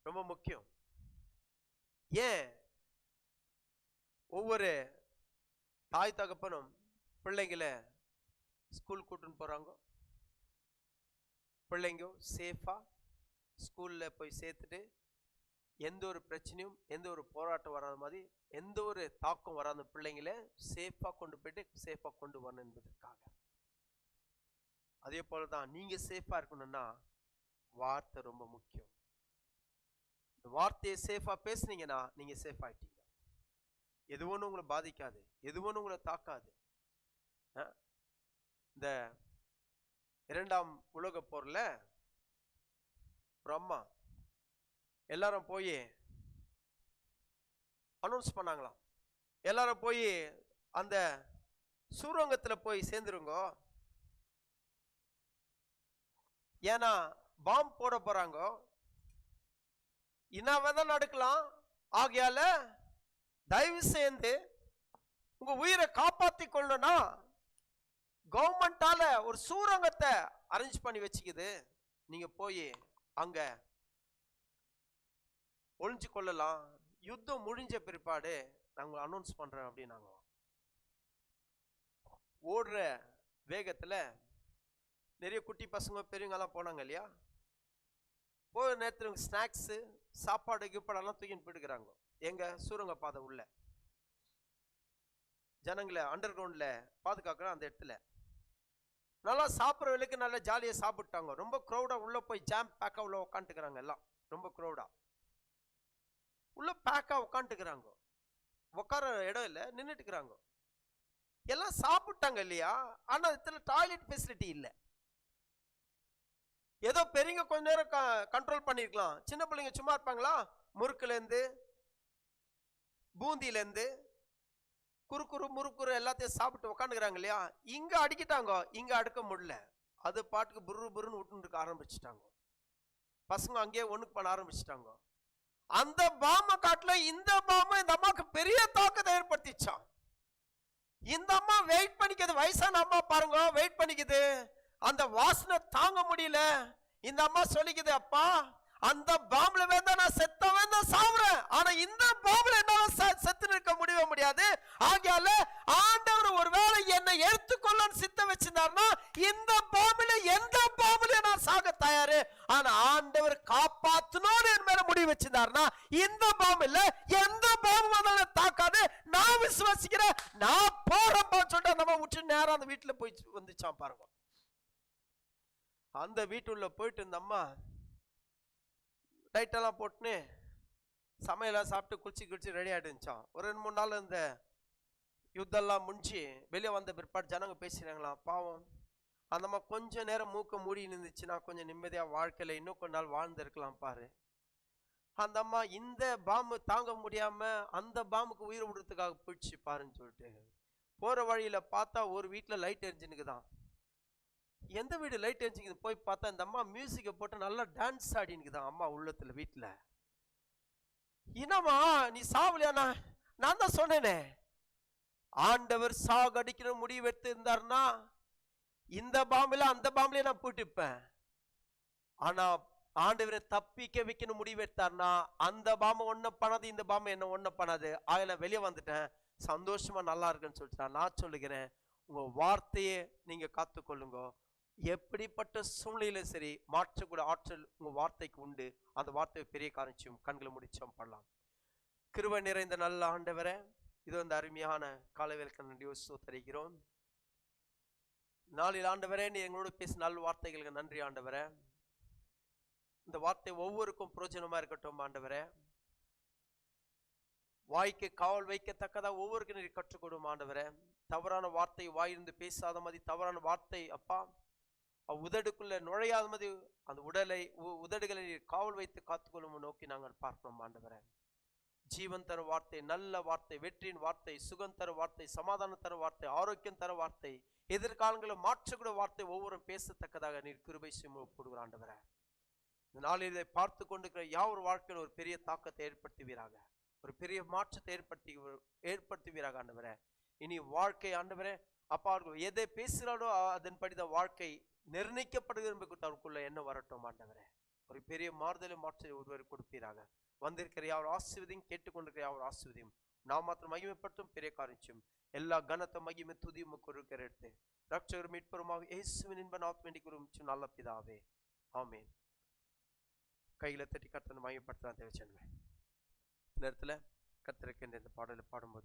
ரொம்ப முக்கியம். ஏன் ஒவ்வொரு தாய் தகப்பனும் பிள்ளைங்களை ஸ்கூல் கூட்டுன்னு போறாங்க? பிள்ளைங்க சேஃபா ஸ்கூல்ல போய் சேர்த்துட்டு எந்த ஒரு பிரச்சனையும் எந்த ஒரு போராட்டம் வராத மாதிரி, எந்த ஒரு தாக்கம் வராத பிள்ளைங்களை சேஃபா கொண்டு போயிட்டு சேஃபா கொண்டு வரணும் என்பதற்காக. அதே போலதான் நீங்க சேஃபா இருக்கணும்னா வார்த்தை ரொம்ப முக்கியம். இந்த வார்த்தையை சேஃபா பேசுனீங்கன்னா நீங்க சேஃப் ஆயிட்டீங்க. எது ஒன்றும் உங்களை பாதிக்காது, எது ஒன்றும் உங்களை தாக்காது. இந்த 2ஆம் உலக போர்ல ஒரு அம்மா எல்லாரும் போய் அனௌன்ஸ் பண்ணாங்களாம், எல்லாரும் போய் அந்த சுரங்கத்துல போய் சேர்ந்துருங்க, ஏன்னா பாம்பு போட போறாங்க, இன்னாவதான் நடக்கலாம், ஆகையால தயவு செய்து உங்க உயிரை காப்பாத்தி கொள்ளணும்னா கவர்மெண்டால ஒரு சூரங்கத்தை அரேஞ்ச் பண்ணி வச்சுக்குது, நீங்க போய் அங்க ஒளிஞ்சு கொள்ளலாம், யுத்தம் முடிஞ்ச பிற்பாடு நாங்க அனௌன்ஸ் பண்றேன் அப்படின்னாங்க. ஓடுற வேகத்துல நிறைய குட்டி பசங்க பெரியவங்க எல்லாம் போனாங்க இல்லையா, போகிற நேரத்தில் ஸ்நாக்ஸ் சாப்பாடு கீப்பாடெல்லாம் தூக்கின்னு போயிட்டுக்கிறாங்க. எங்க சூரங்க பாதை உள்ள ஜனங்களை அண்டர் கிரவுண்ட்ல பாதுகாக்கிற அந்த இடத்துல நல்லா சாப்பிட்ற வேலைக்கு நல்லா ஜாலியா சாப்பிட்டாங்க. ரொம்ப க்ரௌடா உள்ள போய் ஜாம் பேக்கா உள்ள உட்காந்துக்கிறாங்க, எல்லாம் ரொம்ப க்ரௌடா உள்ள பேக்கா உட்காந்துக்கிறாங்க, உட்கார இடம் இல்லை, நின்றுட்டுக்கிறாங்க. எல்லாம் சாப்பிட்டாங்க இல்லையா, ஆனா இதுல டாய்லெட் ஃபெசிலிட்டி இல்லை. ஏதோ பெரியவங்க கொஞ்ச நேரம் கண்ட்ரோல் பண்ணிருக்கலாம், சின்ன பிள்ளைங்க சும்மா இருப்பாங்களா? முறுக்குல இருந்து பூந்தியில இருந்து குறுக்குறு முறுக்குறு எல்லாத்தையும் சாப்பிட்டு உட்காந்துக்கிறாங்க இல்லையா, இங்க அடிக்கிட்டாங்க, இங்க அடுக்க முடியல, அது பாட்டுக்கு புரு புருன்னு விட்டு ஆரம்பிச்சுட்டாங்க. பசங்க அங்கேயே ஒண்ணுக்கு பண்ண ஆரம்பிச்சுட்டாங்க. அந்த பாம்பை காட்டுல இந்த பாம்பை இந்த அம்மாவுக்கு பெரிய தாக்கத்தை ஏற்படுத்திச்சான். இந்த அம்மா வெயிட் பண்ணிக்குது, வயசான அம்மா பாருங்க வெயிட் பண்ணிக்குது, அந்த வாசனை தாங்க முடியல. இந்த அம்மா சொல்லிக்குது, அப்பா அந்த பாம்புல வேந்தா நான் செத்தவன் தான் சாவுறேன், ஆனா இந்த பாம்புல என்னால செத்து நிற்க முடியவே முடியாது. ஆகையால ஆண்டவர் ஒருவேளை என்னை எடுத்துக்கொள்ளன்னு சித்த வச்சிருந்தாருன்னா இந்த பாம்புல எந்த பாம்புல நான் சாக தயாரு, ஆனா ஆண்டவர் காப்பாத்தணும்னு என் மேல முடிவு வச்சிருந்தாருன்னா இந்த பாம்புல எந்த பாம்பு வந்தாலும் தாக்காது, நான் விசுவாசிக்கிறேன், நான் போறப்பா சொல்லிட்டு நம்ம விட்டு நேரம் அந்த வீட்டுல போய் வந்துச்சான் பாருங்க. அந்த வீட்டுள்ள போயிட்டு இந்த அம்மா டைட்டெல்லாம் போட்டுன்னு சமையலாம் சாப்பிட்டு குளிச்சு ரெடி ஆகிடுச்சான். ஒரு 2-3 நாள் இந்த யுத்தம்லாம் முடிஞ்சு வெளியே வந்த பிற்பாடு ஜனங்க பேசுறாங்களாம், பாவம் அந்த அம்மா கொஞ்சம் நேரம் மூக்க மூடி நின்றுச்சுன்னா கொஞ்சம் நிம்மதியாக வாழ்க்கையில் இன்னும் கொஞ்ச நாள் வாழ்ந்துருக்கலாம் பாரு. அந்த அம்மா இந்த பாம்பு தாங்க முடியாம அந்த பாம்புக்கு உயிர் விடுறதுக்காக போயிடுச்சு பாருன்னு சொல்லிட்டு போற வழியில பார்த்தா ஒரு வீட்டில் லைட் எரிஞ்சுனுக்குதான். எந்த வீடு லைட் எரிஞ்சுக்குது போய் பார்த்தா இந்த அம்மா மியூசிக்கை போட்டு நல்லா டான்ஸ் ஆடினுக்குதான் அம்மா உள்ளத்துல வீட்டுல. என்னம்மா நீ சாவலியா? நான் தான் சொன்னேனே, ஆண்டவர் சாகடிக்கிற முடிவு எடுத்து இருந்தாருன்னா இந்த பாம்புல அந்த பாம்புல நான் போட்டுப்பேன், ஆனா ஆண்டவரை தப்பிக்க வைக்கணும் முடிவு எடுத்தாருன்னா அந்த பாம்பு ஒன்ன பண்ணாது, இந்த பாம்பு என்ன ஒன்ன பண்ணாது. ஆக நான் வெளியே வந்துட்டேன், சந்தோஷமா நல்லா இருக்குன்னு சொல்லிட்டு நான் சொல்லுகிறேன், உங்க வார்த்தையே நீங்க காத்துக்கொள்ளுங்க, எப்படிப்பட்ட சூழ்நிலையில சரி மாற்றக்கூட ஆற்றல் உங்க வார்த்தைக்கு உண்டு. அந்த வார்த்தை பெரிய காரியம். கண்களை முடிச்சோம் பண்ணலாம். கிருபை நிறைந்த நல்ல ஆண்டவரே, இது அந்த அருமையான காலவேளைக்கு நன்றி ஸ்தோத்திரிக்கிறோம். நாளில் ஆண்டவரே, நீ எங்களோட பேசின நல்ல வார்த்தைகளுக்கு நன்றி ஆண்டவரே. இந்த வார்த்தை ஒவ்வொருக்கும் பிரயோஜனமா இருக்கட்டும் ஆண்டவரே. வாய்க்கு காவல் வைக்கத்தக்கதா ஒவ்வொருக்கும் நீர் கற்றுக் கொடுக்கும் ஆண்டவரே. தவறான வார்த்தை வாயிருந்து பேசாத மாதிரி, தவறான வார்த்தை அப்பா உதடுக்குள்ள நுழையாத மாதிரி அந்த உதடுகளை காவல் வைத்து காத்துக்கொள்ளும் நோக்கி நாங்கள் பார்க்கிறோம் ஆண்டவரே. ஜீவன் தர வார்த்தை, நல்ல வார்த்தை, வெற்றியின் வார்த்தை, சுகம் தர வார்த்தை, சமாதானம் தர வார்த்தை, ஆரோக்கியம் தர வார்த்தை, எதிர்காலங்களில் மாற்றக்கூட வார்த்தை ஒவ்வொரு பேசத்தக்கதாக நீர் கிருபை செய்ய ஆண்டவரே. இந்த நாளில் இதை பார்த்து கொண்டிருக்கிற யாவொரு வாழ்க்கையில் ஒரு பெரிய தாக்கத்தை ஏற்படுத்துவீராக, ஒரு பெரிய மாற்றத்தை ஏற்படுத்துவீராக ஆண்டவரே. இனி வாழ்க்கை ஆண்டவரே அப்பா அவர்கள் எதை பேசுகிறாரோ அதன்படிதான் வாழ்க்கை நிர்ணயிக்கப்படுகிறது என்பது அவருக்குள்ள என்ன வரட்டும் ஆண்டவரே. ஒரு பெரிய மாறுதலை மாற்றத்தை ஒருவர் கொடுப்பீராக. வந்திருக்கிற யார் ஆசீர்வதியும், கேட்டுக்கொண்டிருக்கிற யார் ஆசீர்வதியும், நான் மாத்திரம் மகிமைப்பட்டும் பெரிய காரியம். எல்லா கனத்த மகிமை துதியும் கொடுக்கிற எடுத்து ரட்சகர் மீட்பருமாக இயேசுவின் இன்ப நாமத்தில் வேண்டிக் கொள்கிறோம் நல்ல பிதாவே, ஆமென். கையில தட்டி கர்த்தரை மகிமைப்படுத்தலாம் தேவச்சன்மை. இந்த இடத்துல கர்த்தருக்கு இந்த பாடலை பாடும்போது